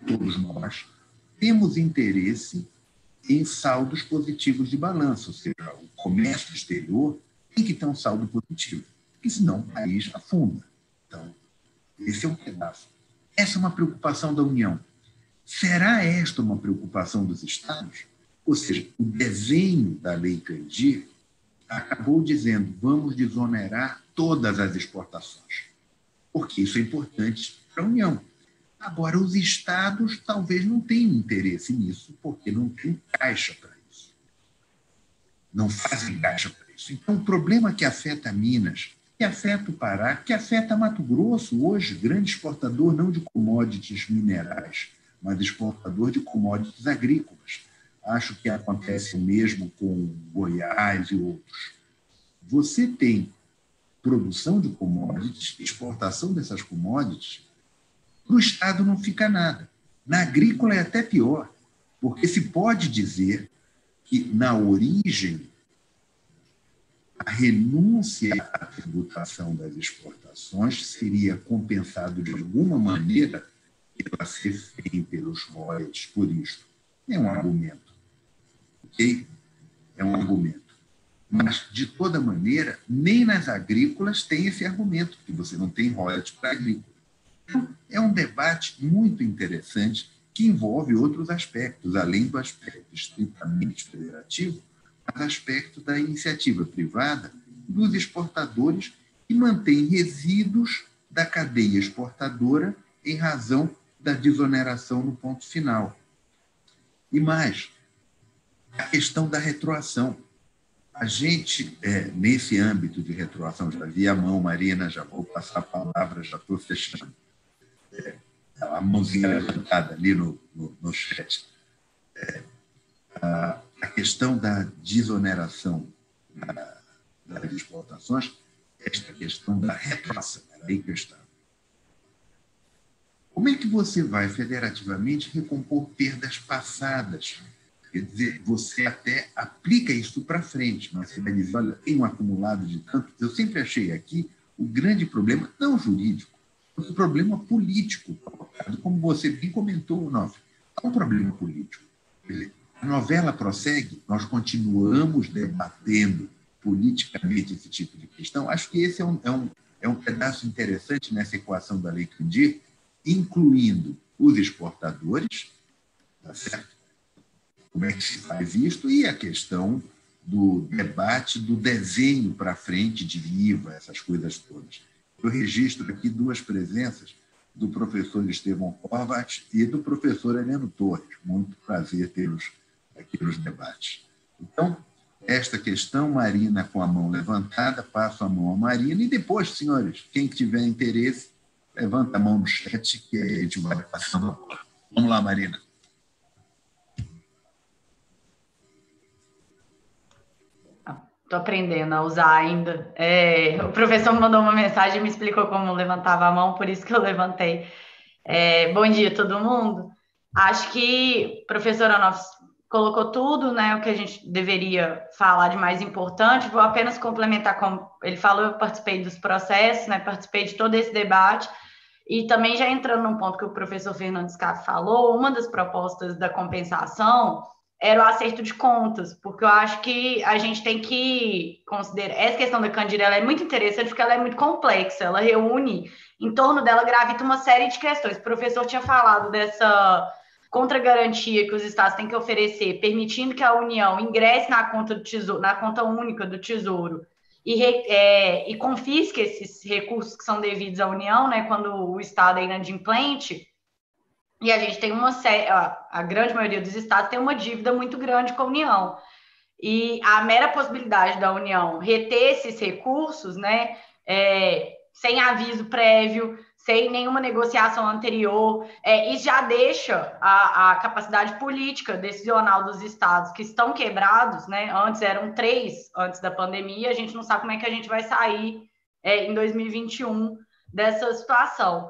todos nós, temos interesse em saldos positivos de balanço, ou seja, o comércio exterior tem que ter um saldo positivo, porque senão o país afunda. Então, esse é um pedaço. Essa é uma preocupação da União. Será esta uma preocupação dos Estados? Ou seja, o desenho da Lei Candir acabou dizendo: vamos desonerar todas as exportações, porque isso é importante para a União. Agora, os Estados talvez não tenham interesse nisso, porque não tem caixa para isso. Não fazem caixa para isso. Então, o problema que afeta Minas, que afeta o Pará, que afeta Mato Grosso, hoje, grande exportador não de commodities minerais, mas exportador de commodities agrícolas. Acho que acontece o mesmo com Goiás e outros. Você tem produção de commodities, exportação dessas commodities, no Estado não fica nada. Na agrícola é até pior, porque se pode dizer que, na origem, a renúncia à tributação das exportações seria compensado de alguma maneira pela CEFEM, pelos royalties, por isso. É um argumento. Ok? É um argumento. Mas, de toda maneira, nem nas agrícolas tem esse argumento, que você não tem royalties para agrícola. Então, é um debate muito interessante que envolve outros aspectos, além do aspecto estritamente federativo, mas aspecto da iniciativa privada dos exportadores que mantém resíduos da cadeia exportadora em razão da desoneração no ponto final. E mais, a questão da retroação. A gente, nesse âmbito de retroação, já vi a mão, Marina, já vou passar a palavra, já estou fechando. A mãozinha levantada ali no chat. A questão da desoneração das exportações, esta questão da retroação, era aí que eu estava. Como é que você vai federativamente recompor perdas passadas? Quer dizer, você até aplica isso para frente, mas você vai dizer: olha, tem um acumulado de tanto. Eu sempre achei aqui o grande problema, não jurídico, um problema político colocado, como você bem comentou, Onofre. É um problema político. A novela prossegue, nós continuamos debatendo politicamente esse tipo de questão. Acho que esse é um pedaço interessante nessa equação da Lei Candir, incluindo os exportadores, tá certo? Como é que se faz isto? E a questão do debate, do desenho para frente de IVA, essas coisas todas. Eu registro aqui duas presenças do professor Estevão Corvat e do professor Heleno Torres. Muito prazer tê-los aqui nos debates. Então, esta questão, Marina com a mão levantada, passo a mão a Marina, e depois, senhores, quem tiver interesse, levanta a mão no chat, que aí a gente vai passando a bola. Vamos lá, Marina. Estou aprendendo a usar ainda. O professor me mandou uma mensagem e me explicou como levantava a mão, por isso que eu levantei. Bom dia, todo mundo. Acho que o professor Onofre colocou tudo, né, o que a gente deveria falar de mais importante. Vou apenas complementar, como ele falou, eu participei dos processos, né, participei de todo esse debate. E também já entrando num ponto que o professor Fernando Scaff falou, uma das propostas da compensação era o acerto de contas, porque eu acho que a gente tem que considerar... Essa questão da Candir, ela é muito interessante porque ela é muito complexa, ela reúne, em torno dela gravita uma série de questões. O professor tinha falado dessa contragarantia que os estados têm que oferecer, permitindo que a União ingresse na conta do tesouro, na conta única do Tesouro, e confisque esses recursos que são devidos à União, né, quando o Estado é inadimplente. E a gente tem a grande maioria dos estados tem uma dívida muito grande com a União. E a mera possibilidade da União reter esses recursos, né, sem aviso prévio, sem nenhuma negociação anterior, e já deixa a capacidade política decisional dos estados que estão quebrados, né? Antes eram 3 antes da pandemia, a gente não sabe como é que a gente vai sair em 2021 dessa situação.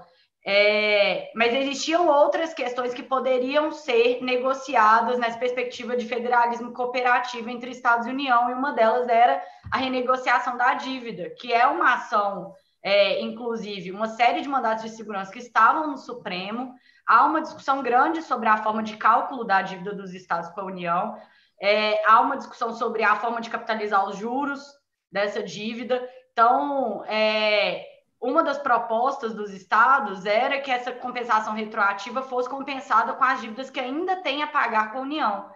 Mas existiam outras questões que poderiam ser negociadas nessa perspectiva de federalismo cooperativo entre Estados e União, e uma delas era a renegociação da dívida, que é uma ação, inclusive, uma série de mandatos de segurança que estavam no Supremo. Há uma discussão grande sobre a forma de cálculo da dívida dos Estados com a União, há uma discussão sobre a forma de capitalizar os juros dessa dívida. Então, uma das propostas dos estados era que essa compensação retroativa fosse compensada com as dívidas que ainda tem a pagar com a União.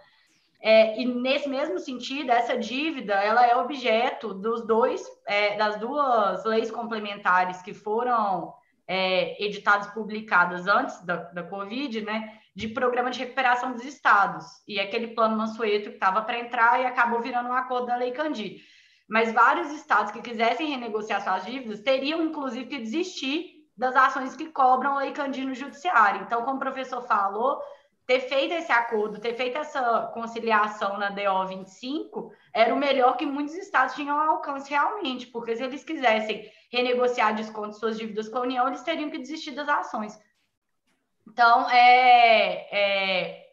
E nesse mesmo sentido, essa dívida ela é objeto das duas leis complementares que foram editadas, publicadas antes da Covid, né, de programa de recuperação dos estados. E aquele plano Mansueto que estava para entrar e acabou virando um acordo da Lei Candir. Mas vários estados que quisessem renegociar suas dívidas teriam, inclusive, que desistir das ações que cobram a Lei Candir no judiciário. Então, como o professor falou, ter feito esse acordo, ter feito essa conciliação na DO 25, era o melhor que muitos estados tinham ao alcance realmente, porque se eles quisessem renegociar desconto de suas dívidas com a União, eles teriam que desistir das ações. Então,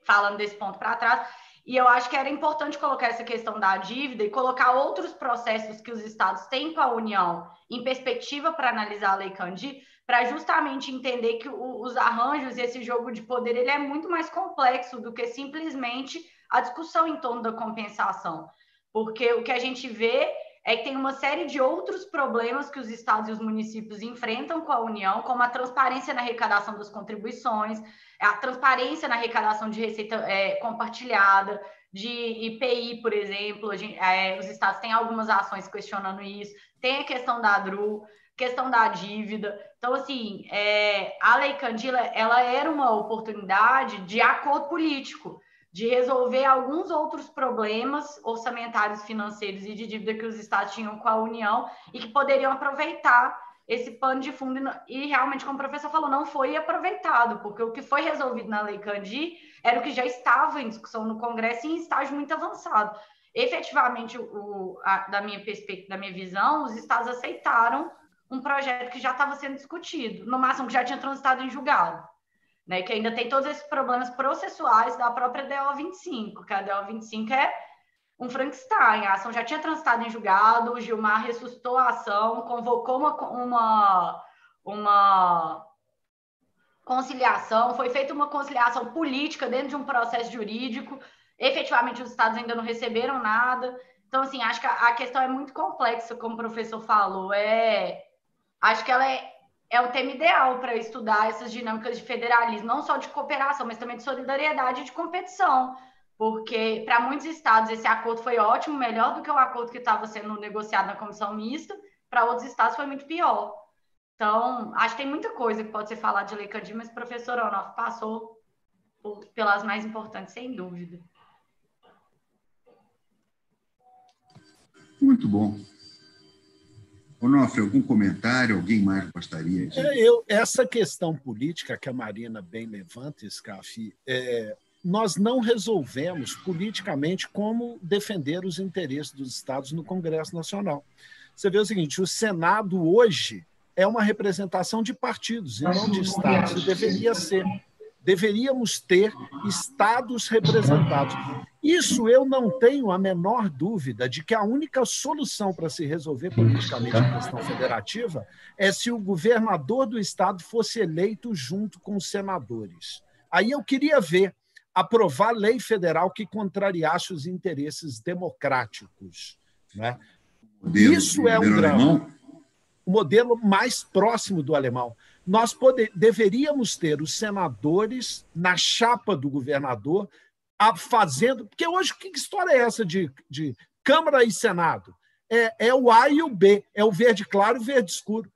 falando desse ponto para trás, e eu acho que era importante colocar essa questão da dívida e colocar outros processos que os estados têm com a União em perspectiva para analisar a Lei Candir, para justamente entender que os arranjos e esse jogo de poder ele é muito mais complexo do que simplesmente a discussão em torno da compensação. Porque o que a gente vê é que tem uma série de outros problemas que os estados e os municípios enfrentam com a União, como a transparência na arrecadação das contribuições, a transparência na arrecadação de receita compartilhada, de IPI, por exemplo. Os estados têm algumas ações questionando isso. Tem a questão da ADRU, questão da dívida. Então, assim, a Lei Candir, ela era uma oportunidade de acordo político, de resolver alguns outros problemas orçamentários, financeiros e de dívida que os estados tinham com a União e que poderiam aproveitar esse pano de fundo. E realmente, como o professor falou, não foi aproveitado, porque o que foi resolvido na Lei Candir era o que já estava em discussão no Congresso em estágio muito avançado. Efetivamente, da minha visão, os estados aceitaram um projeto que já estava sendo discutido, no máximo que já tinha transitado em julgado, né, que ainda tem todos esses problemas processuais da própria DO 25, que a DO 25 é um Frankenstein. A ação já tinha transitado em julgado, o Gilmar ressuscitou a ação, convocou uma conciliação, foi feita uma conciliação política dentro de um processo jurídico, efetivamente os estados ainda não receberam nada. Então, assim, acho que a questão é muito complexa, como o professor falou. Acho que ela é o tema ideal para estudar essas dinâmicas de federalismo, não só de cooperação, mas também de solidariedade e de competição, porque para muitos estados esse acordo foi ótimo, melhor do que o acordo que estava sendo negociado na comissão mista, para outros estados foi muito pior. Então, acho que tem muita coisa que pode ser falada de Lei Candir, mas o professor Onofre passou pelas mais importantes, sem dúvida. Muito bom. Onofre, algum comentário? Alguém mais gostaria de... Essa questão política que a Marina bem levanta, Scaff, nós não resolvemos politicamente como defender os interesses dos estados no Congresso Nacional. Você vê o seguinte, o Senado hoje é uma representação de partidos e não de estados. Deveria ser. Deveríamos ter estados representados. Isso eu não tenho a menor dúvida de que a única solução para se resolver politicamente a questão federativa é se o governador do estado fosse eleito junto com os senadores. Aí eu queria ver aprovar lei federal que contrariasse os interesses democráticos, né? Isso é um drama. O modelo mais próximo do alemão. Nós deveríamos ter os senadores na chapa do governador fazendo... Porque hoje, que história é essa de Câmara e Senado? É o A e o B, é o verde claro e o verde escuro.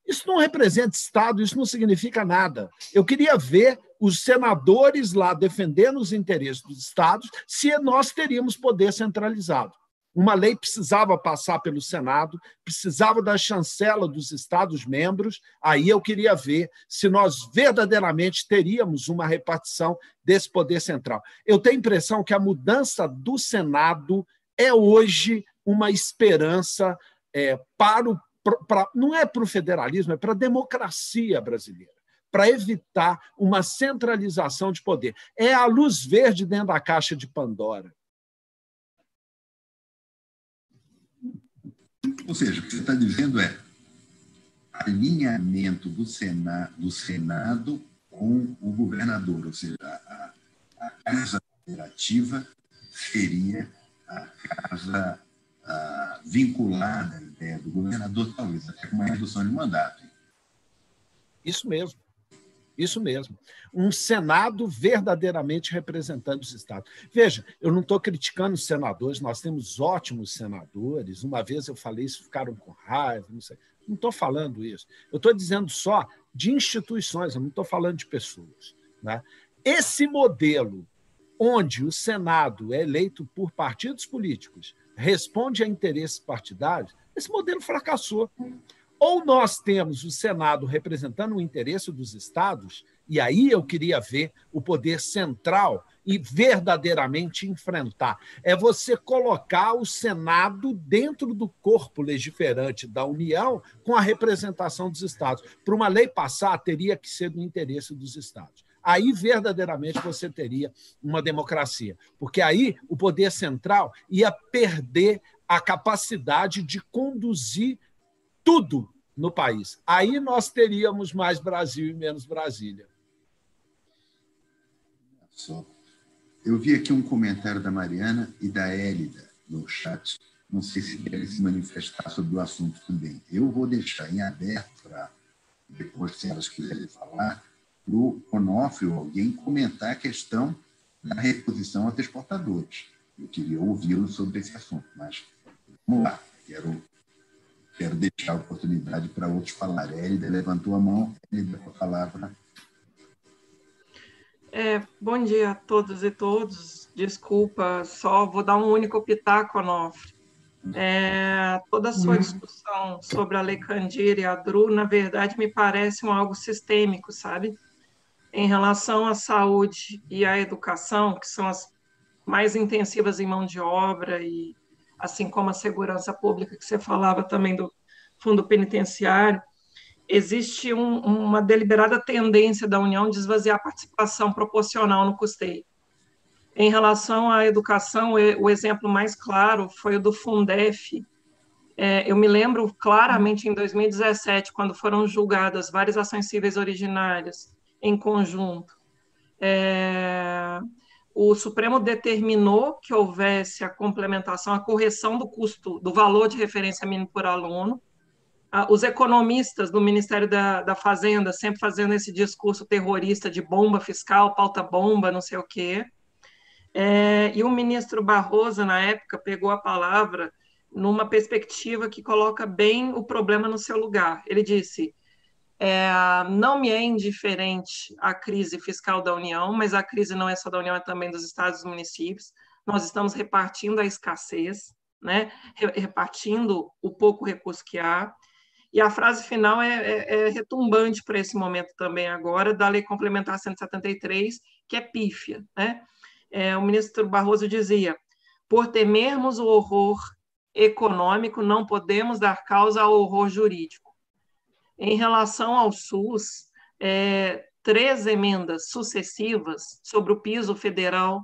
Isso não representa Estado, isso não significa nada. Eu queria ver os senadores lá defendendo os interesses dos Estados se nós teríamos poder centralizado. Uma lei precisava passar pelo Senado, precisava da chancela dos Estados-membros, aí eu queria ver se nós verdadeiramente teríamos uma repartição desse poder central. Eu tenho a impressão que a mudança do Senado é hoje uma esperança não é para o federalismo, é para a democracia brasileira, para evitar uma centralização de poder. É a luz verde dentro da caixa de Pandora. Ou seja, o que você está dizendo é alinhamento do Senado com o governador, ou seja, a casa federativa seria a casa vinculada à ideia do governador, talvez até com uma redução de mandato. Isso mesmo. Isso mesmo. Um Senado verdadeiramente representando os estados. Veja, eu não estou criticando os senadores, nós temos ótimos senadores. Uma vez eu falei isso, ficaram com raiva, não sei. Não estou falando isso. Eu estou dizendo só de instituições, eu não estou falando de pessoas, né? Esse modelo, onde o Senado é eleito por partidos políticos, responde a interesses partidários, esse modelo fracassou. Ou nós temos o Senado representando o interesse dos estados, e aí eu queria ver o poder central e verdadeiramente enfrentar. É você colocar o Senado dentro do corpo legiferante da União com a representação dos estados. Para uma lei passar, teria que ser do interesse dos estados. Aí, verdadeiramente, você teria uma democracia, porque aí o poder central ia perder a capacidade de conduzir tudo no país. Aí nós teríamos mais Brasil e menos Brasília. Eu vi aqui um comentário da Mariana e da Hélida no chat. Não sei se querem se manifestar sobre o assunto também. Eu vou deixar em aberto para, depois, se elas quiserem falar, para o Onofre ou alguém comentar a questão da reposição aos exportadores. Eu queria ouvi-lo sobre esse assunto, mas vamos lá. Quero deixar a oportunidade para outros falarem. A Hélida levantou a mão, Hélida, com a palavra. Bom dia a todos e todas. Desculpa, só vou dar um único pitaco, Onofre. Toda a sua discussão sobre a Lei Candir e a DRU, na verdade, me parece algo sistêmico, sabe? Em relação à saúde e à educação, que são as mais intensivas em mão de obra, e assim como a segurança pública, que você falava também do fundo penitenciário, existe uma deliberada tendência da União de esvaziar a participação proporcional no custeio. Em relação à educação, o exemplo mais claro foi o do Fundef, Eu me lembro claramente em 2017, quando foram julgadas várias ações cíveis originárias em conjunto, o Supremo determinou que houvesse a complementação, a correção do custo, do valor de referência mínimo por aluno. Os economistas do Ministério da Fazenda sempre fazendo esse discurso terrorista de bomba fiscal, pauta bomba, não sei o quê. E o ministro Barroso, na época, pegou a palavra numa perspectiva que coloca bem o problema no seu lugar. Ele disse: não me é indiferente a crise fiscal da União, mas a crise não é só da União, é também dos estados e dos municípios. Nós estamos repartindo a escassez, né? Repartindo o pouco recurso que há. E a frase final é retumbante para esse momento também agora, da Lei Complementar 173, que é pífia, né? O ministro Barroso dizia: por temermos o horror econômico, não podemos dar causa ao horror jurídico. Em relação ao SUS, 3 emendas sucessivas sobre o piso federal,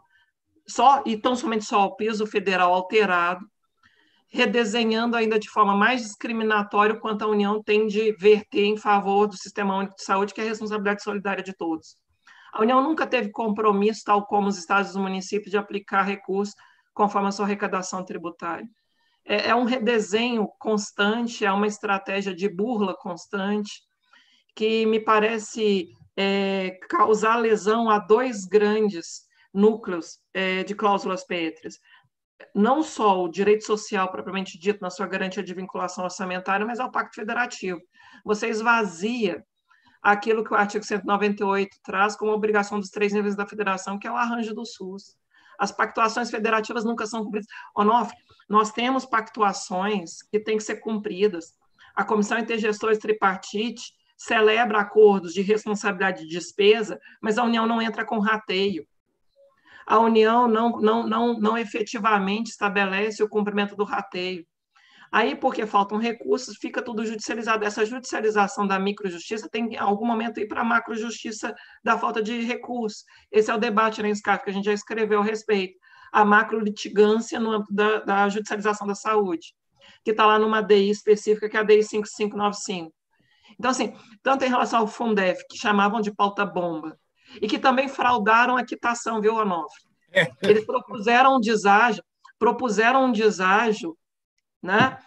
e tão somente só o piso federal alterado, redesenhando ainda de forma mais discriminatória quanto a União tem de verter em favor do Sistema Único de Saúde, que é a responsabilidade solidária de todos. A União nunca teve compromisso, tal como os estados e os municípios, de aplicar recursos conforme a sua arrecadação tributária. É um redesenho constante, é uma estratégia de burla constante, que me parece causar lesão a 2 grandes núcleos de cláusulas pétreas. Não só o direito social, propriamente dito, na sua garantia de vinculação orçamentária, mas ao Pacto Federativo. Você esvazia aquilo que o artigo 198 traz como obrigação dos 3 níveis da federação, que é o arranjo do SUS. As pactuações federativas nunca são cumpridas. Onofre, nós temos pactuações que têm que ser cumpridas. A Comissão Intergestores Tripartite celebra acordos de responsabilidade de despesa, mas a União não entra com rateio. A União não efetivamente estabelece o cumprimento do rateio. Aí, porque faltam recursos, fica tudo judicializado. Essa judicialização da microjustiça tem, em algum momento, ir para a macrojustiça da falta de recursos. Esse é o debate na SCAF, que a gente já escreveu a respeito. A macrolitigância no âmbito da judicialização da saúde, que está lá numa DI específica, que é a DI 5595. Então, assim, tanto em relação ao Fundef, que chamavam de pauta-bomba, e que também fraudaram a quitação, viu, Onofre? Eles propuseram um deságio, né?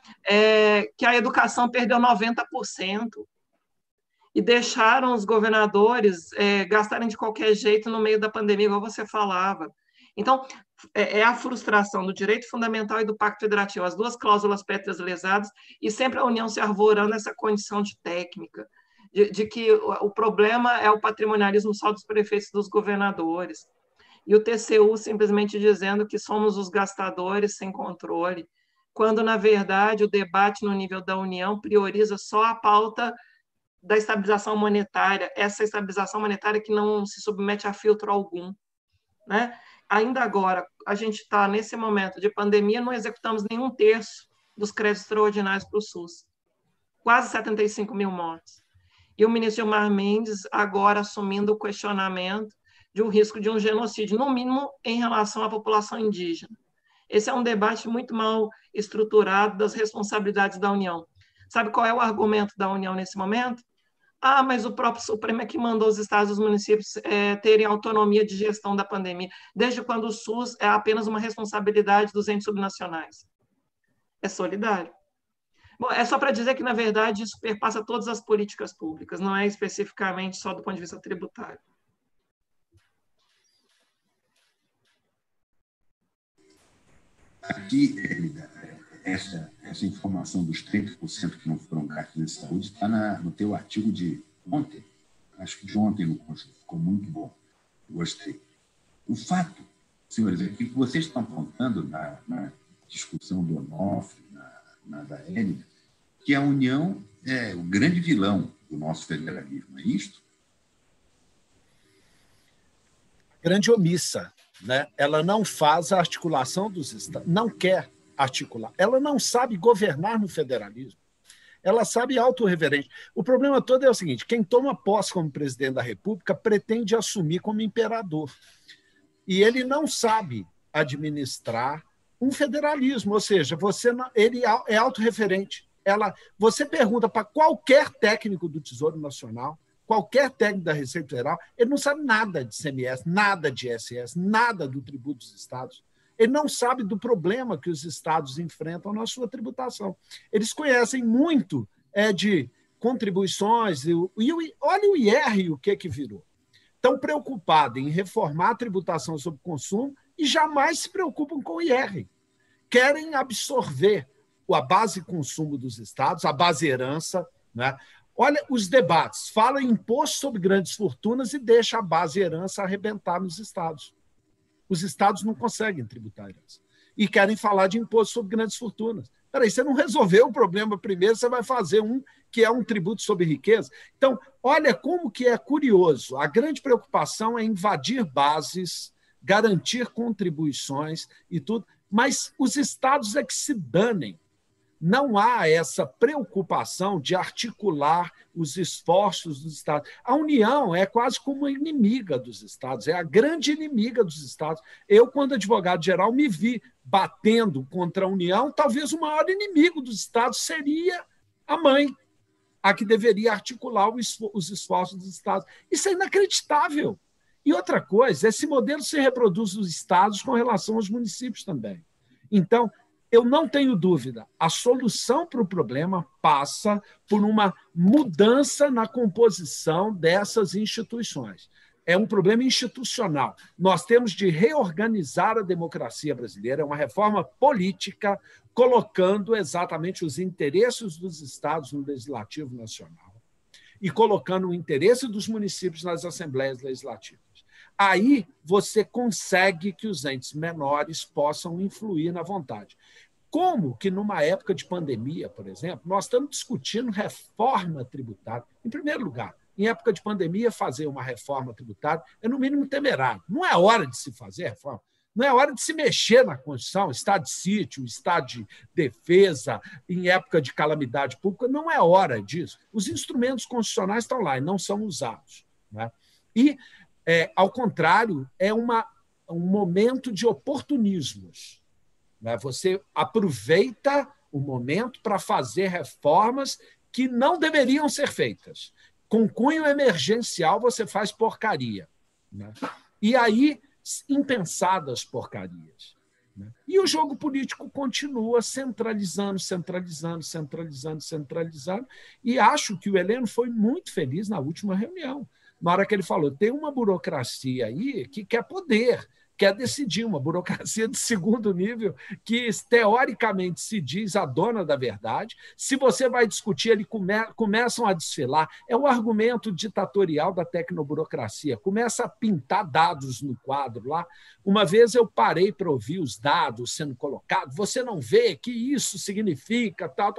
Que a educação perdeu 90% e deixaram os governadores gastarem de qualquer jeito no meio da pandemia, igual você falava. Então, é a frustração do direito fundamental e do Pacto Federativo, as 2 cláusulas pétreas lesadas, e sempre a União se arvorando essa condição de técnica, de que o problema é o patrimonialismo só dos prefeitos e dos governadores, e o TCU simplesmente dizendo que somos os gastadores sem controle, quando, na verdade, o debate no nível da União prioriza só a pauta da estabilização monetária, essa estabilização monetária que não se submete a filtro algum, né? Ainda agora, a gente está, nesse momento de pandemia, não executamos nenhum terço dos créditos extraordinários para o SUS. Quase 75 mil mortes. E o ministro Gilmar Mendes agora assumindo o questionamento de um risco de um genocídio, no mínimo em relação à população indígena. Esse é um debate muito mal estruturado das responsabilidades da União. Sabe qual é o argumento da União nesse momento? Mas o próprio Supremo é que mandou os estados e os municípios terem autonomia de gestão da pandemia, desde quando o SUS é apenas uma responsabilidade dos entes subnacionais. É solidário. Bom, é só para dizer que, na verdade, isso perpassa todas as políticas públicas, não é especificamente só do ponto de vista tributário. Aqui, essa informação dos 30% que não foram gastos em saúde está no teu artigo de ontem, acho que de ontem no Conselho, ficou muito bom, gostei. O fato, senhores, é que vocês estão apontando na discussão do Onofre, na da Hélida, que a União é o grande vilão do nosso federalismo, é isto? Grande omissa, né? Ela não faz a articulação dos estados, não quer articular. Ela não sabe governar no federalismo. Ela sabe autorreverente. O problema todo é o seguinte: quem toma posse como presidente da República pretende assumir como imperador. E ele não sabe administrar um federalismo, ou seja, ele é autorreferente. Você pergunta para qualquer técnico do Tesouro Nacional, qualquer técnico da Receita Federal, ele não sabe nada de CMS, nada de ISS, nada do tributo dos estados. Ele não sabe do problema que os estados enfrentam na sua tributação. Eles conhecem muito de contribuições, e olha o IR, o que virou. Estão preocupados em reformar a tributação sobre consumo e jamais se preocupam com o IR. Querem absorver a base consumo dos estados, a base herança, né? Olha os debates, fala em imposto sobre grandes fortunas e deixa a base herança arrebentar nos estados. Os estados não conseguem tributar a herança. E querem falar de imposto sobre grandes fortunas. Peraí, você não resolveu o problema primeiro, você vai fazer um que é um tributo sobre riqueza. Então, olha como que é curioso. A grande preocupação é invadir bases, garantir contribuições e tudo, mas os estados é que se danem. Não há essa preocupação de articular os esforços dos estados. A União é quase como uma inimiga dos estados, é a grande inimiga dos estados. Eu, quando advogado-geral, me vi batendo contra a União, talvez o maior inimigo dos estados seria a mãe, a que deveria articular os esforços dos estados. Isso é inacreditável. E outra coisa, esse modelo se reproduz nos estados com relação aos municípios também. Então, eu não tenho dúvida, a solução para o problema passa por uma mudança na composição dessas instituições. É um problema institucional. Nós temos de reorganizar a democracia brasileira, é uma reforma política, colocando exatamente os interesses dos estados no Legislativo Nacional e colocando o interesse dos municípios nas assembleias legislativas. Aí você consegue que os entes menores possam influir na vontade. Como que, numa época de pandemia, por exemplo, nós estamos discutindo reforma tributária. Em primeiro lugar, em época de pandemia, fazer uma reforma tributária é, no mínimo, temerário. Não é hora de se fazer reforma, não é hora de se mexer na Constituição, estado de sítio, estado de defesa, em época de calamidade pública, não é hora disso. Os instrumentos constitucionais estão lá e não são usados, né? E, ao contrário, é um momento de oportunismos. Você aproveita o momento para fazer reformas que não deveriam ser feitas. Com cunho emergencial, você faz porcaria. E aí, impensadas porcarias. E o jogo político continua centralizando, e acho que o Heleno foi muito feliz na última reunião, na hora que ele falou, tem uma burocracia aí que quer poder, quer decidir, uma burocracia de segundo nível que, teoricamente, se diz a dona da verdade. Se você vai discutir, eles começam a desfilar. É o argumento ditatorial da tecnoburocracia. Começa a pintar dados no quadro lá. Uma vez eu parei para ouvir os dados sendo colocados. Você não vê que isso significa tal.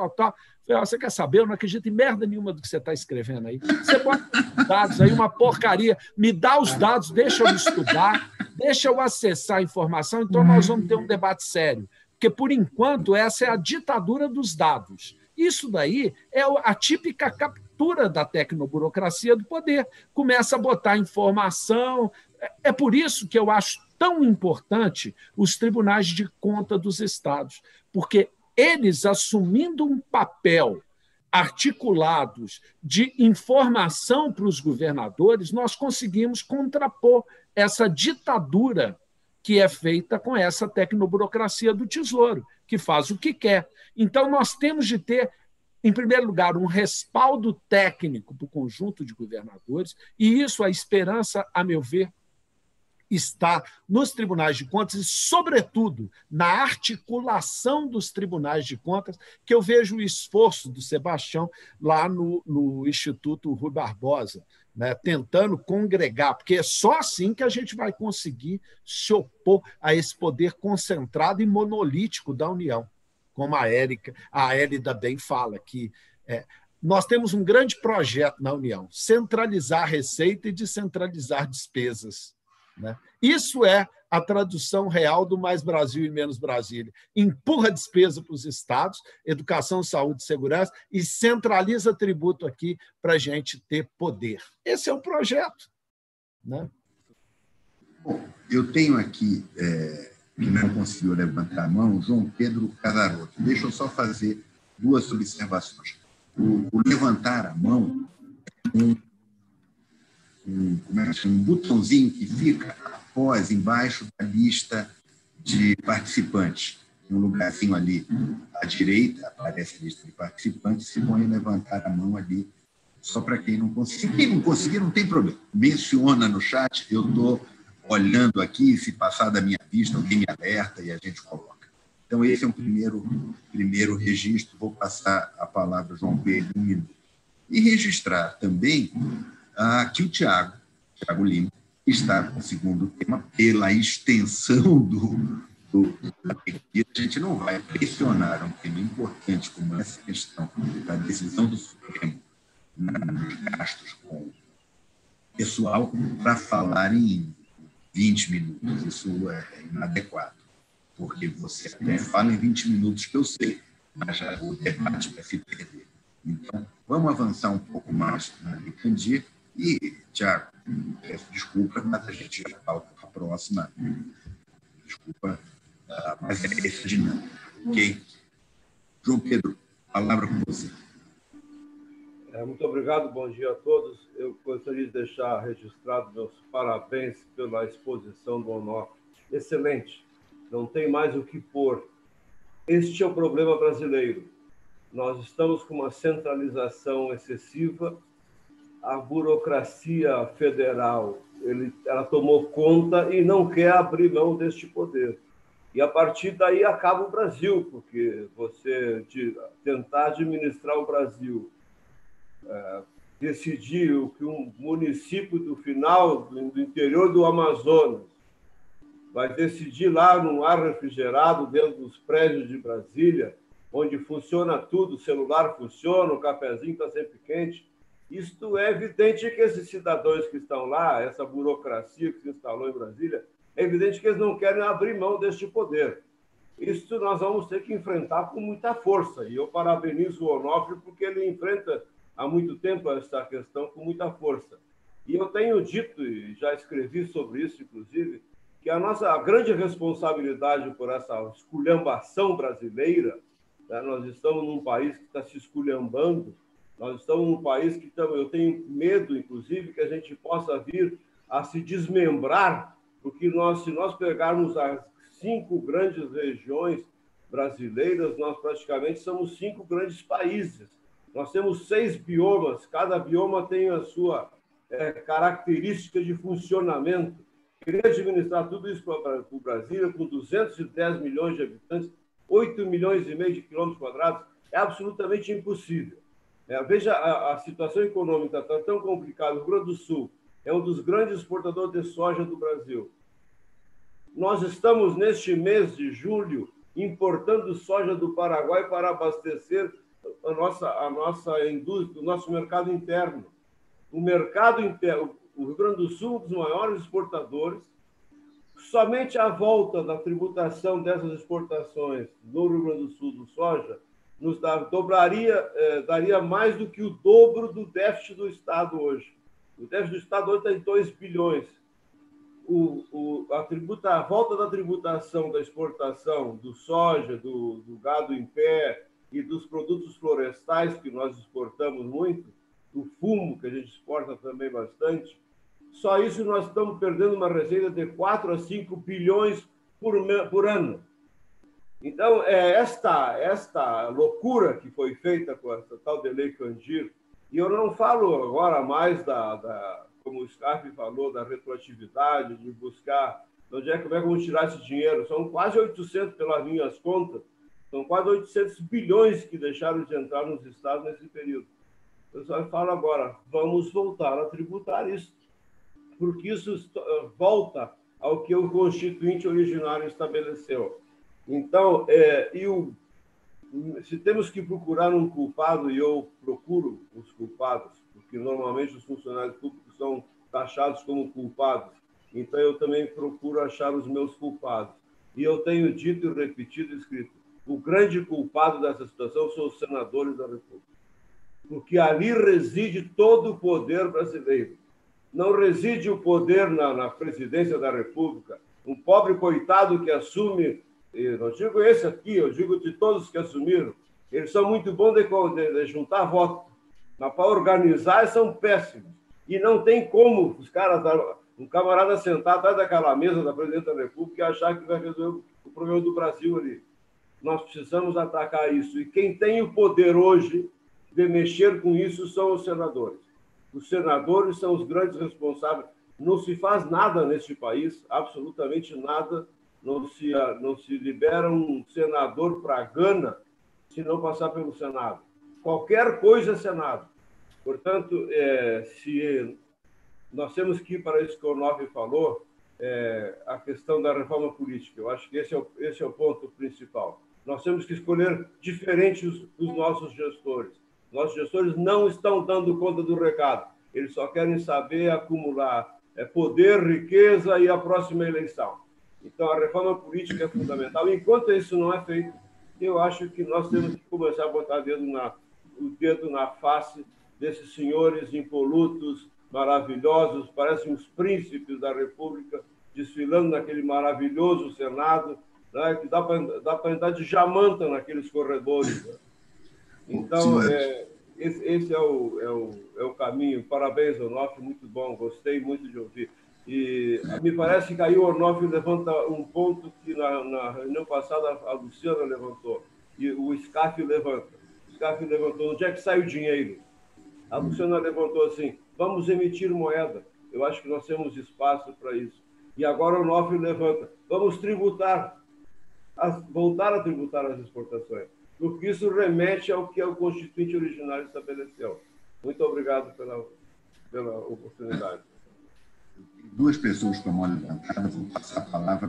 Você quer saber? Eu não acredito em merda nenhuma do que você está escrevendo aí. Você bota dados aí, uma porcaria. Me dá os dados, deixa eu estudar, deixa eu acessar a informação, então nós vamos ter um debate sério. Porque, por enquanto, essa é a ditadura dos dados. Isso daí é a típica captura da tecnoburocracia do poder. Começa a botar informação. É por isso que eu acho tão importante os tribunais de conta dos estados, porque eles, assumindo um papel articulados de informação para os governadores, nós conseguimos contrapor essa ditadura que é feita com essa tecnoburocracia do Tesouro, que faz o que quer. Então, nós temos de ter, em primeiro lugar, um respaldo técnico para o conjunto de governadores, e isso, a esperança, a meu ver, está nos tribunais de contas e, sobretudo, na articulação dos tribunais de contas, que eu vejo o esforço do Sebastião lá no Instituto Rui Barbosa, né, tentando congregar, porque é só assim que a gente vai conseguir se opor a esse poder concentrado e monolítico da União, como a Hélida bem fala, que nós temos um grande projeto na União, centralizar a receita e descentralizar despesas. Isso é a tradução real do Mais Brasil e Menos Brasília. Empurra despesa para os estados, educação, saúde e segurança, e centraliza tributo aqui para a gente ter poder. Esse é o projeto. Bom, eu tenho aqui que não conseguiu levantar a mão, João Pedro Casaroto. Deixa eu só fazer duas observações. O levantar a mão um botãozinho que fica embaixo da lista de participantes. Um lugarzinho ali à direita, aparece a lista de participantes, se põe a levantar a mão ali, só para quem não conseguir. Quem não conseguir, não tem problema. Menciona no chat, eu estou olhando aqui, se passar da minha vista, alguém me alerta e a gente coloca. Então, esse é um primeiro registro. Vou passar a palavra ao João Pedro, 1 minuto. E registrar também que o Tiago Lima está com o segundo tema pela extensão a gente não vai pressionar um tema importante como essa questão da decisão do Supremo nos gastos com pessoal para falar em 20 minutos. Isso é inadequado, porque você até fala em 20 minutos, que eu sei, mas já o debate vai se perder. Então, vamos avançar um pouco mais na Lei Candir. E, Tiago, peço desculpa, mas a gente já pauta para a próxima. Desculpa, mas é essa dinâmica. Ok? João Pedro, palavra com você. Muito obrigado, bom dia a todos. Eu gostaria de deixar registrado meus parabéns pela exposição do Onofre. Excelente, não tem mais o que pôr. Este é o problema brasileiro. Nós estamos com uma centralização excessiva, a burocracia federal ela tomou conta e não quer abrir mão deste poder. E, a partir daí, acaba o Brasil, porque você tentar administrar o Brasil, decidir o que um município do final, do interior do Amazonas, vai decidir lá num ar refrigerado, dentro dos prédios de Brasília, onde funciona tudo, o celular funciona, o cafezinho está sempre quente. Isto é evidente que esses cidadãos que estão lá, essa burocracia que se instalou em Brasília, é evidente que eles não querem abrir mão deste poder. Isso nós vamos ter que enfrentar com muita força. E eu parabenizo o Onofre porque ele enfrenta há muito tempo essa questão com muita força. E eu tenho dito, e já escrevi sobre isso, inclusive, que a grande responsabilidade por essa esculhambação brasileira, né, nós estamos num país que está se esculhambando, nós estamos num país que eu tenho medo, inclusive, que a gente possa vir a se desmembrar, porque se nós pegarmos as 5 grandes regiões brasileiras, nós praticamente somos 5 grandes países. Nós temos 6 biomas, cada bioma tem a sua característica de funcionamento. Querer administrar tudo isso para o Brasil, com 210 milhões de habitantes, 8 milhões e meio de quilômetros quadrados, é absolutamente impossível. Veja, a situação econômica está tão complicada. O Rio Grande do Sul é um dos grandes exportadores de soja do Brasil. Nós estamos, neste mês de julho, importando soja do Paraguai para abastecer a nossa indústria, o nosso mercado interno. O mercado interno, o Rio Grande do Sul, um dos maiores exportadores, somente a volta da tributação dessas exportações no Rio Grande do Sul do soja nos daria mais do que o dobro do déficit do Estado hoje. O déficit do Estado hoje está em 2 bilhões. A volta da tributação da exportação do soja, do gado em pé e dos produtos florestais, que nós exportamos muito, do fumo, que a gente exporta também bastante, só isso nós estamos perdendo uma receita de 4 a 5 bilhões por ano. Então, esta loucura que foi feita com essa tal de Lei Candir, e eu não falo agora mais como o Scarfe falou, da retroatividade, de buscar como é que vamos tirar esse dinheiro. São quase 800, pelas minhas contas, são quase 800 bilhões que deixaram de entrar nos estados nesse período. Eu só falo agora, vamos voltar a tributar isso, porque isso volta ao que o Constituinte originário estabeleceu. Então, se temos que procurar um culpado, e eu procuro os culpados, porque normalmente os funcionários públicos são taxados como culpados, então eu também procuro achar os meus culpados. E eu tenho dito e repetido e escrito, o grande culpado dessa situação são os senadores da República, porque ali reside todo o poder brasileiro. Não reside o poder na presidência da República, um pobre coitado que assume, eu não digo esse aqui, eu digo de todos que assumiram, eles são muito bons de juntar votos, mas para organizar são péssimos. E não tem como os caras, um camarada sentar atrás daquela mesa da Presidência da República e achar que vai resolver o problema do Brasil ali. Nós precisamos atacar isso. E quem tem o poder hoje de mexer com isso são os senadores. Os senadores são os grandes responsáveis. Não se faz nada neste país, absolutamente nada. Não se libera um senador para a Gana se não passar pelo Senado. Qualquer coisa é Senado. Portanto, se nós temos que ir para isso que o Onofre falou, a questão da reforma política. Eu acho que esse é o ponto principal. Nós temos que escolher diferente dos nossos gestores. Nossos gestores não estão dando conta do recado. Eles só querem saber acumular poder, riqueza e a próxima eleição. Então, a reforma política é fundamental. Enquanto isso não é feito, eu acho que nós temos que começar a botar o dedo na face desses senhores impolutos, maravilhosos, parecem os príncipes da República, desfilando naquele maravilhoso Senado, né, que dá para andar de jamanta naqueles corredores. Né? Então, esse é o caminho. Parabéns, Onofre, muito bom, gostei muito de ouvir. E me parece que aí o Onofre levanta um ponto que na reunião passada a Luciana levantou, e o SCAF levanta. O SCAF levantou, onde é que sai o dinheiro? A Luciana levantou assim, vamos emitir moeda. Eu acho que nós temos espaço para isso. E agora o Onofre levanta, vamos tributar, voltar a tributar as exportações, porque isso remete ao que o Constituinte originário estabeleceu. Muito obrigado pela oportunidade. Duas pessoas com a mão levantada, vou passar a palavra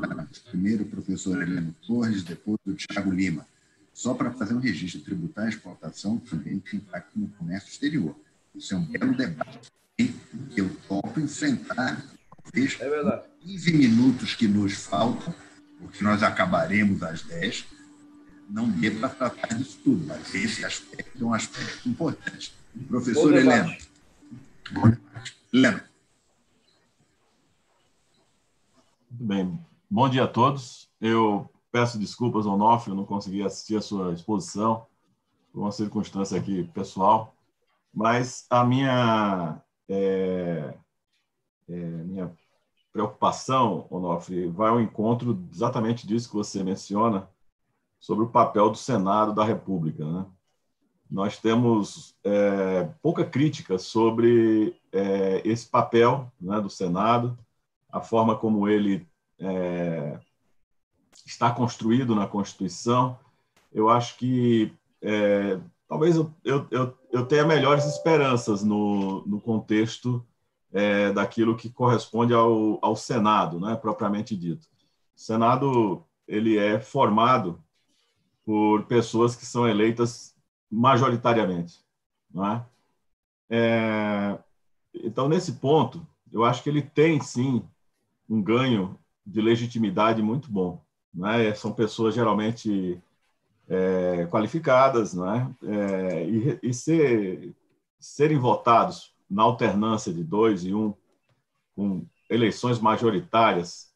primeiro o professor Heleno Torres, depois o Thiago Lima, só para fazer um registro. Tributar a exportação também tem impacto no comércio exterior. Isso é um belo debate que eu topo enfrentar, talvez, 15 minutos que nos faltam, porque nós acabaremos às 10, não dê para tratar disso tudo, mas esse aspecto é um aspecto importante. Professor Heleno. Heleno. Muito bem. Bom dia a todos. Eu peço desculpas ao Onofre, eu não consegui assistir a sua exposição, por uma circunstância aqui pessoal, mas a minha preocupação, Onofre, vai ao encontro exatamente disso que você menciona, sobre o papel do Senado da República, né? Nós temos pouca crítica sobre esse papel, né, do Senado, a forma como ele está construído na Constituição. Eu acho que talvez eu tenha melhores esperanças no contexto daquilo que corresponde ao Senado, né, propriamente dito. O Senado ele é formado por pessoas que são eleitas majoritariamente, não é? Então, nesse ponto, eu acho que ele tem, sim, um ganho de legitimidade muito bom, não é? São pessoas geralmente qualificadas, não é? E serem votados na alternância de 2 e 1, com eleições majoritárias,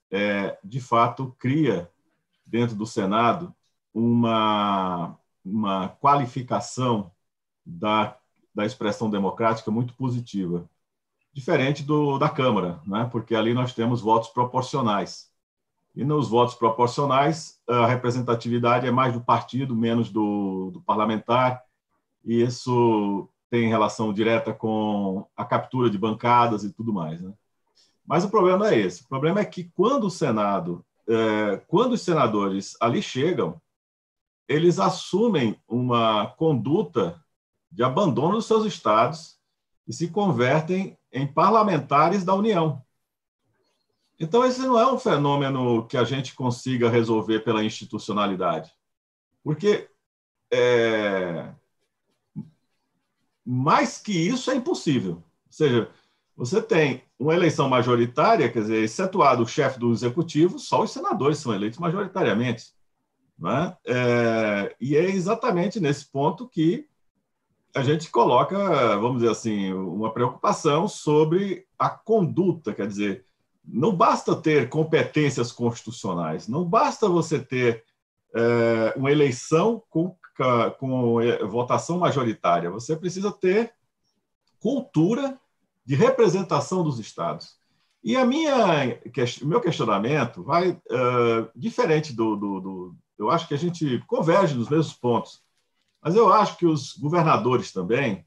de fato, cria, dentro do Senado, uma qualificação da expressão democrática muito positiva, diferente da Câmara, né? Porque ali nós temos votos proporcionais. E nos votos proporcionais, a representatividade é mais do partido, menos do parlamentar, e isso tem relação direta com a captura de bancadas e tudo mais, né? Mas o problema não é esse. O problema é que quando os senadores ali chegam, eles assumem uma conduta de abandono dos seus estados e se convertem em parlamentares da União. Então, esse não é um fenômeno que a gente consiga resolver pela institucionalidade, porque mais que isso é impossível. Ou seja, você tem uma eleição majoritária, quer dizer, excetuado o chefe do executivo, só os senadores são eleitos majoritariamente. Não é? E é exatamente nesse ponto que a gente coloca, vamos dizer assim, uma preocupação sobre a conduta, quer dizer, não basta ter competências constitucionais, não basta você ter uma eleição com votação majoritária, você precisa ter cultura de representação dos estados. E o meu questionamento vai diferente eu acho que a gente converge nos mesmos pontos, mas eu acho que os governadores também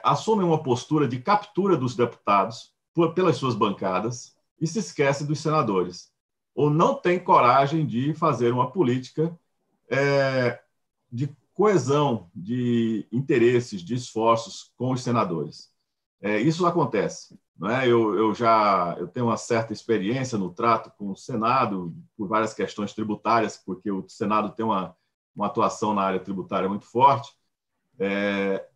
assumem uma postura de captura dos deputados pelas suas bancadas e se esquecem dos senadores, ou não têm coragem de fazer uma política de coesão de interesses, de esforços com os senadores. Isso acontece. Não é? Eu tenho uma certa experiência no trato com o Senado, por várias questões tributárias, porque o Senado tem uma atuação na área tributária muito forte,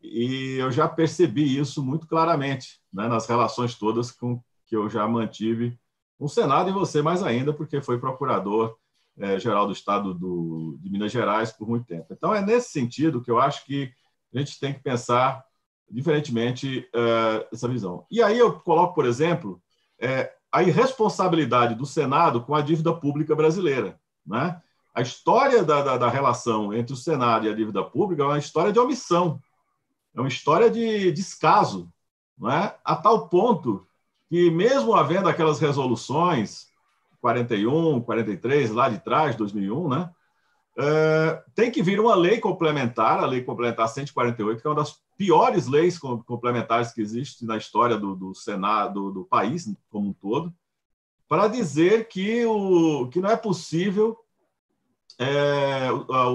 e eu já percebi isso muito claramente, né, nas relações todas que eu já mantive com o Senado, e você mais ainda, porque foi procurador-geral do Estado de Minas Gerais por muito tempo. Então, é nesse sentido que eu acho que a gente tem que pensar diferentemente essa visão. E aí eu coloco, por exemplo, a irresponsabilidade do Senado com a dívida pública brasileira, né? A história da relação entre o Senado e a dívida pública é uma história de omissão, é uma história de descaso, não é? A tal ponto que, mesmo havendo aquelas resoluções 41, 43, lá de trás, 2001, né? Tem que vir uma lei complementar, a Lei Complementar 148, que é uma das piores leis complementares que existe na história do Senado, do país como um todo, para dizer que não é possível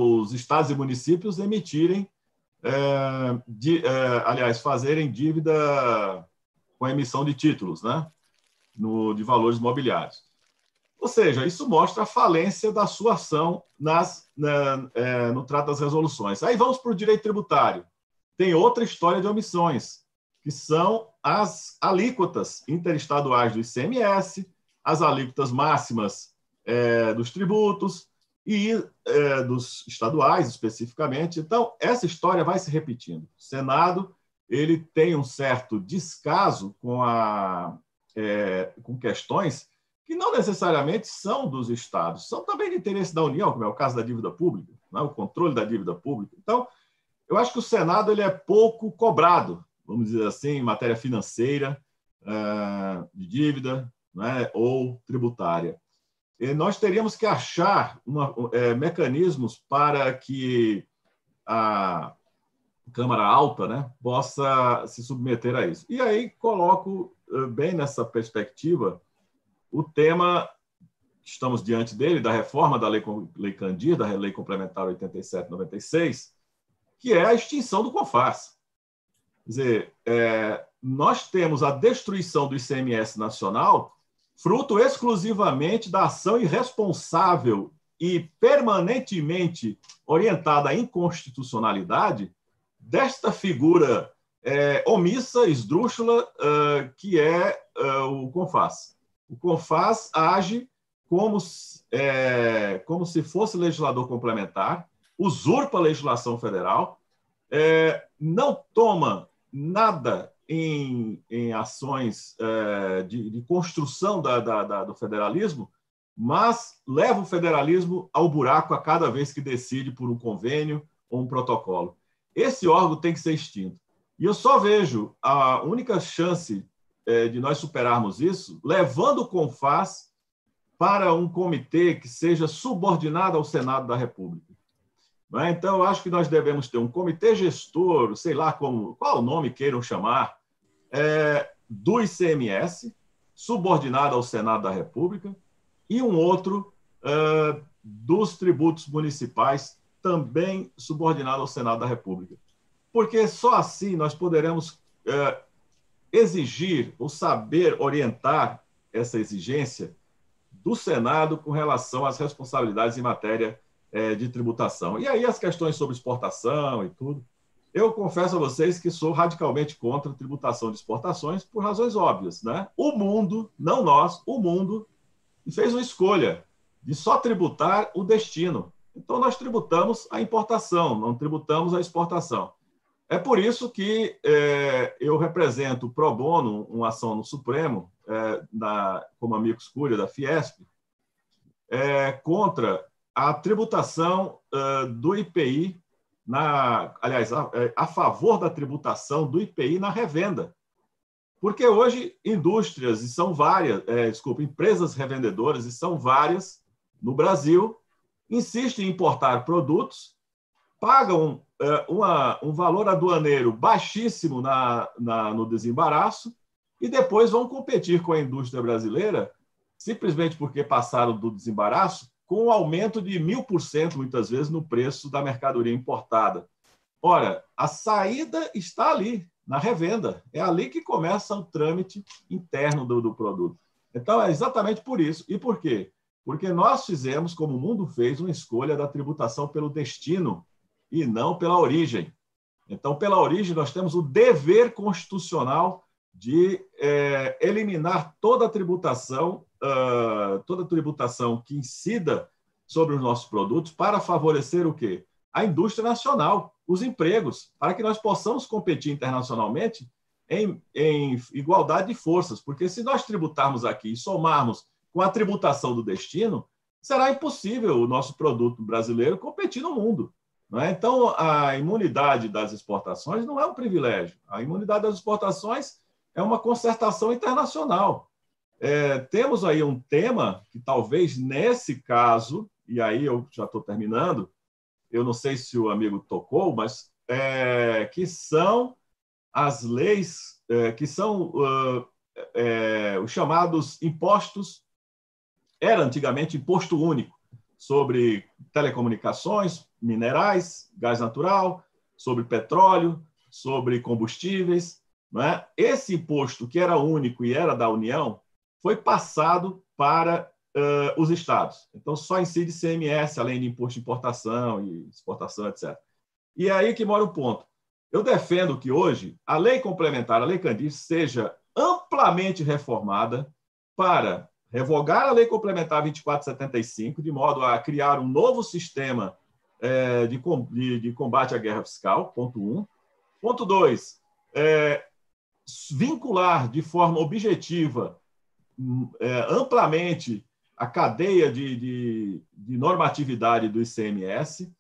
os estados e municípios emitirem, fazerem dívida com emissão de títulos, né, de valores mobiliários. Ou seja, isso mostra a falência da sua ação no trato das resoluções. Aí vamos para o direito tributário. Tem outra história de omissões, que são as alíquotas interestaduais do ICMS, as alíquotas máximas dos tributos e dos estaduais, especificamente. Então, essa história vai se repetindo. O Senado ele tem um certo descaso com questões que não necessariamente são dos estados, são também de interesse da União, como é o caso da dívida pública, né? O controle da dívida pública. Então, eu acho que o Senado ele é pouco cobrado, vamos dizer assim, em matéria financeira, de dívida, né, ou tributária. E nós teríamos que achar mecanismos para que a Câmara Alta, né, possa se submeter a isso. E aí coloco bem nessa perspectiva o tema que estamos diante dele, da reforma da Lei Candir, da Lei Complementar 87/96, que é a extinção do CONFAS. Quer dizer, nós temos a destruição do ICMS nacional fruto exclusivamente da ação irresponsável e permanentemente orientada à inconstitucionalidade desta figura omissa, esdrúxula, que é o CONFAS. O CONFAS age como se fosse legislador complementar, usurpa a legislação federal, não toma nada em ações de construção do federalismo, mas leva o federalismo ao buraco a cada vez que decide por um convênio ou um protocolo. Esse órgão tem que ser extinto. E eu só vejo a única chance de nós superarmos isso levando o CONFAS para um comitê que seja subordinado ao Senado da República. Então, eu acho que nós devemos ter um comitê gestor, sei lá qual nome queiram chamar, do ICMS, subordinado ao Senado da República, e um outro dos tributos municipais, também subordinado ao Senado da República. Porque só assim nós poderemos exigir ou saber orientar essa exigência do Senado com relação às responsabilidades em matéria de tributação. E aí as questões sobre exportação e tudo. Eu confesso a vocês que sou radicalmente contra a tributação de exportações por razões óbvias, né? O mundo, não nós, o mundo fez uma escolha de só tributar o destino. Então, nós tributamos a importação, não tributamos a exportação. É por isso que eu represento pro bono, uma ação no Supremo, como amicus curiae da Fiesp, contra a tributação do IPI, aliás, a favor da tributação do IPI na revenda. Porque hoje indústrias, e são várias, empresas revendedoras, e são várias no Brasil, insistem em importar produtos, pagam um valor aduaneiro baixíssimo no desembaraço e depois vão competir com a indústria brasileira simplesmente porque passaram do desembaraço com um aumento de 1000%, muitas vezes, no preço da mercadoria importada. Ora, a saída está ali, na revenda. É ali que começa o trâmite interno do produto. Então, é exatamente por isso. E por quê? Porque nós fizemos, como o mundo fez, uma escolha da tributação pelo destino e não pela origem. Então, pela origem, nós temos o dever constitucional de eliminar toda a tributação que incida sobre os nossos produtos para favorecer o quê? A indústria nacional, os empregos, para que nós possamos competir internacionalmente em igualdade de forças. Porque se nós tributarmos aqui e somarmos com a tributação do destino, será impossível o nosso produto brasileiro competir no mundo. Não é? Então, a imunidade das exportações não é um privilégio. A imunidade das exportações é uma concertação internacional. Temos aí um tema que talvez nesse caso, e aí eu já estou terminando, eu não sei se o amigo tocou, mas que são as leis, que são os chamados impostos, era antigamente imposto único, sobre telecomunicações, minerais, gás natural, sobre petróleo, sobre combustíveis. Não é? Esse imposto, que era único e era da União, foi passado para os estados. Então, só incide ICMS, além de imposto de importação e exportação, etc. E é aí que mora o ponto. Eu defendo que hoje a lei complementar, a Lei Candir, seja amplamente reformada para revogar a Lei Complementar 2475, de modo a criar um novo sistema de combate à guerra fiscal, ponto 1. Ponto 2, vincular de forma objetiva amplamente a cadeia de normatividade do ICMS,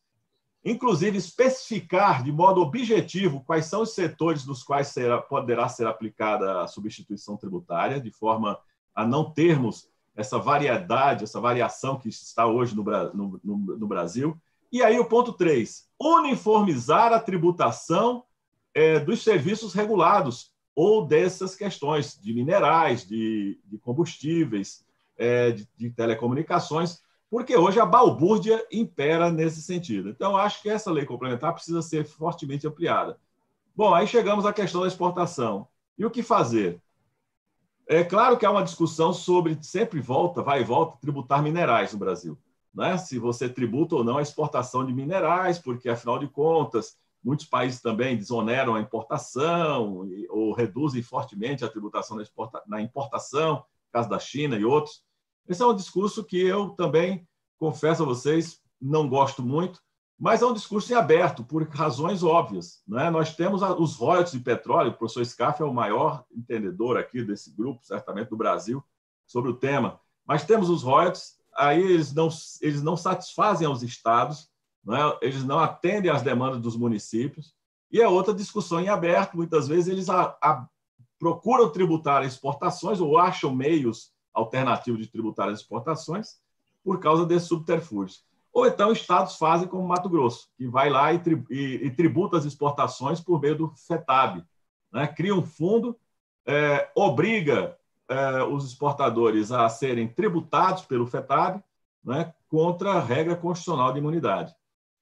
inclusive especificar de modo objetivo quais são os setores nos quais poderá ser aplicada a substituição tributária, de forma a não termos essa variedade, essa variação que está hoje no Brasil. E aí o ponto 3, uniformizar a tributação dos serviços regulados ou dessas questões de minerais, de combustíveis, de telecomunicações, porque hoje a balbúrdia impera nesse sentido. Então, acho que essa lei complementar precisa ser fortemente ampliada. Bom, aí chegamos à questão da exportação. E o que fazer? É claro que há uma discussão sobre, sempre vai e volta, tributar minerais no Brasil. Né? Se você tributa ou não a exportação de minerais, porque, afinal de contas, muitos países também desoneram a importação ou reduzem fortemente a tributação na importação, no caso da China e outros. Esse é um discurso que eu também, confesso a vocês, não gosto muito, mas é um discurso em aberto, por razões óbvias. Né? Nós temos os royalties de petróleo, o professor Scaff é o maior entendedor aqui desse grupo, certamente do Brasil, sobre o tema, mas temos os royalties, aí eles não satisfazem aos estados, não é? Eles não atendem às demandas dos municípios, e é outra discussão em aberto, muitas vezes eles procuram tributar exportações ou acham meios alternativos de tributar as exportações por causa desses subterfúgios. Ou então estados fazem como Mato Grosso, que vai lá e tributa as exportações por meio do FETAB. Né? Cria um fundo, obriga os exportadores a serem tributados pelo FETAB, né, contra a regra constitucional de imunidade.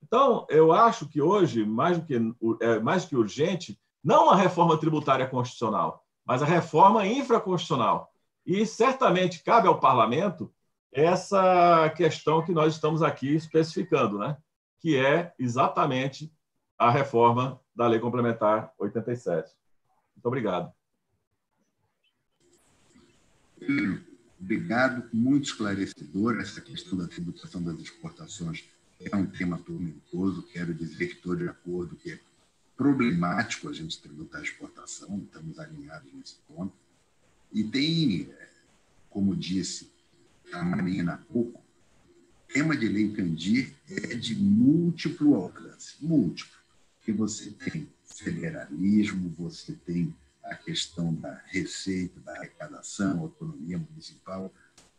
Então, eu acho que hoje, mais do que urgente, não uma reforma tributária constitucional, mas a reforma infraconstitucional. E certamente cabe ao parlamento essa questão que nós estamos aqui especificando, né? Que é exatamente a reforma da Lei Complementar 87. Muito obrigado. Obrigado, muito esclarecedor. Essa questão da tributação das exportações é um tema tormentoso. Quero dizer que estou de acordo que problemático a gente tributar a exportação, estamos alinhados nesse ponto. E tem, como disse a Marina há pouco, o tema de Lei Candir é de múltiplo alcance, múltiplo, porque você tem federalismo, você tem a questão da receita, da arrecadação, autonomia municipal,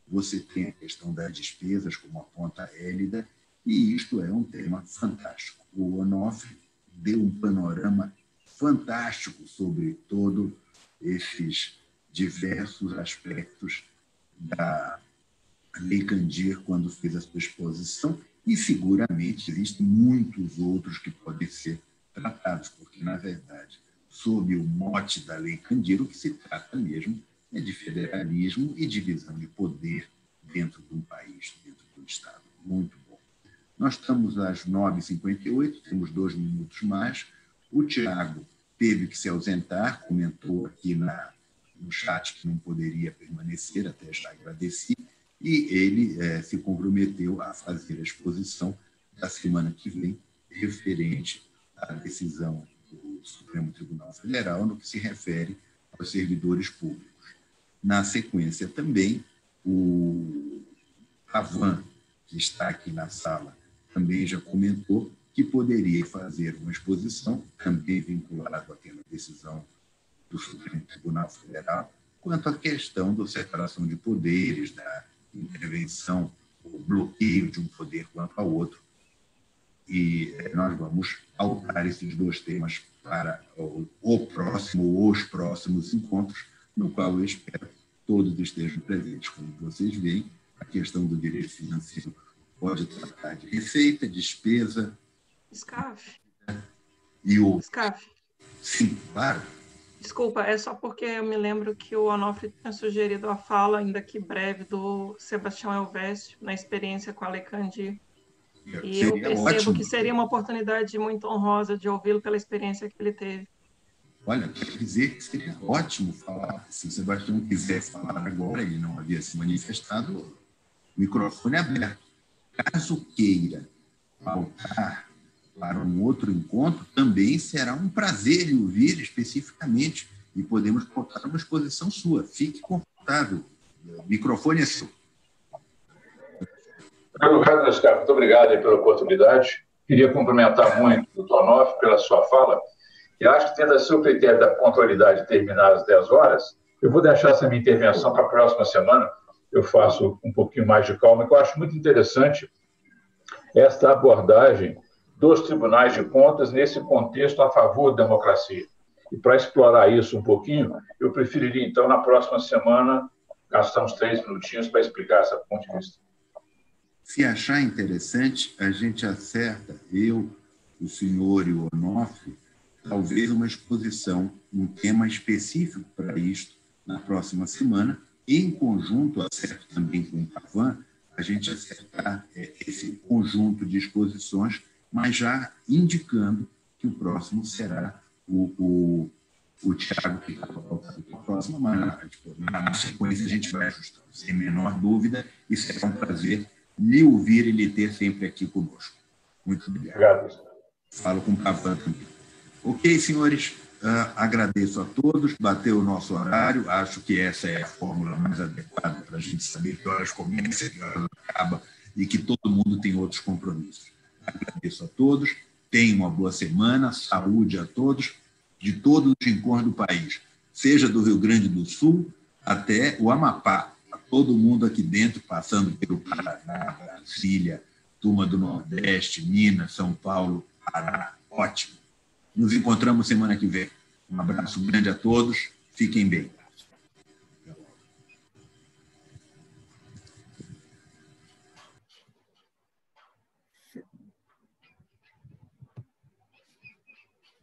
você tem a questão das despesas, como aponta a Hélida, e isto é um tema fantástico. O Onofre deu um panorama fantástico sobre todos esses diversos aspectos da Lei Candir quando fez a sua exposição, e seguramente existem muitos outros que podem ser tratados, porque, na verdade, sob o mote da Lei Candir, o que se trata mesmo é de federalismo e divisão de poder dentro de um país, dentro do Estado. Muito bom. Nós estamos às 9h58, temos 2 minutos mais. O Tiago teve que se ausentar, comentou aqui no chat que não poderia permanecer, até já agradeci, e ele se comprometeu a fazer a exposição da semana que vem, referente à decisão do Supremo Tribunal Federal no que se refere aos servidores públicos. Na sequência também, o Pavan, que está aqui na sala, também já comentou que poderia fazer uma exposição, também vinculada àquela decisão do Supremo Tribunal Federal, quanto à questão da separação de poderes, da intervenção, o bloqueio de um poder quanto ao outro. E nós vamos alterar esses 2 temas para o próximo ou os próximos encontros, no qual eu espero todos estejam presentes. Como vocês veem, a questão do direito financeiro pode tratar de receita, despesa... SCAF. E o... SCAF. Sim, claro. Desculpa, é só porque eu me lembro que o Onofre tinha sugerido a fala, ainda que breve, do Sebastião Elvésio, na experiência com a Lei Candir. E eu percebo ótimo que seria uma oportunidade muito honrosa de ouvi-lo pela experiência que ele teve. Olha, quer dizer que seria ótimo falar. Se o Sebastião quiser falar agora, ele não havia se manifestado, o microfone é aberto. Caso queira faltar para um outro encontro, também será um prazer lhe ouvir especificamente e podemos colocar uma exposição sua. Fique confortável. O microfone é seu. Em primeiro lugar, Oscar, muito obrigado pela oportunidade. Queria cumprimentar muito o Dr. Onofre pela sua fala. E acho que, tendo a seu critério da pontualidade terminar às 10 horas, eu vou deixar essa minha intervenção para a próxima semana. Eu faço um pouquinho mais de calma, que eu acho muito interessante esta abordagem dos tribunais de contas nesse contexto a favor da democracia. E para explorar isso um pouquinho, eu preferiria, então, na próxima semana, gastar uns 3 minutinhos para explicar esse ponto de vista. Se achar interessante, a gente acerta, eu, o senhor e o Onofre, talvez uma exposição, um tema específico para isto na próxima semana, e em conjunto, acerto também com o Pavan, a gente acertar esse conjunto de exposições, mas já indicando que o próximo será o Tiago, que está faltando para a próxima, mas na sequência a gente vai ajustar, sem menor dúvida, e será um prazer lhe ouvir e lhe ter sempre aqui conosco. Muito obrigado. Falo com o Pavan também. Ok, senhores, agradeço a todos, bateu o nosso horário, acho que essa é a fórmula mais adequada para a gente saber que horas começa, que horas acaba, e que todo mundo tem outros compromissos. Agradeço a todos, tenham uma boa semana, saúde a todos, de todos os rincões do país, seja do Rio Grande do Sul até o Amapá, a todo mundo aqui dentro, passando pelo Paraná, Brasília, turma do Nordeste, Minas, São Paulo, Pará, ótimo. Nos encontramos semana que vem. Um abraço grande a todos, fiquem bem.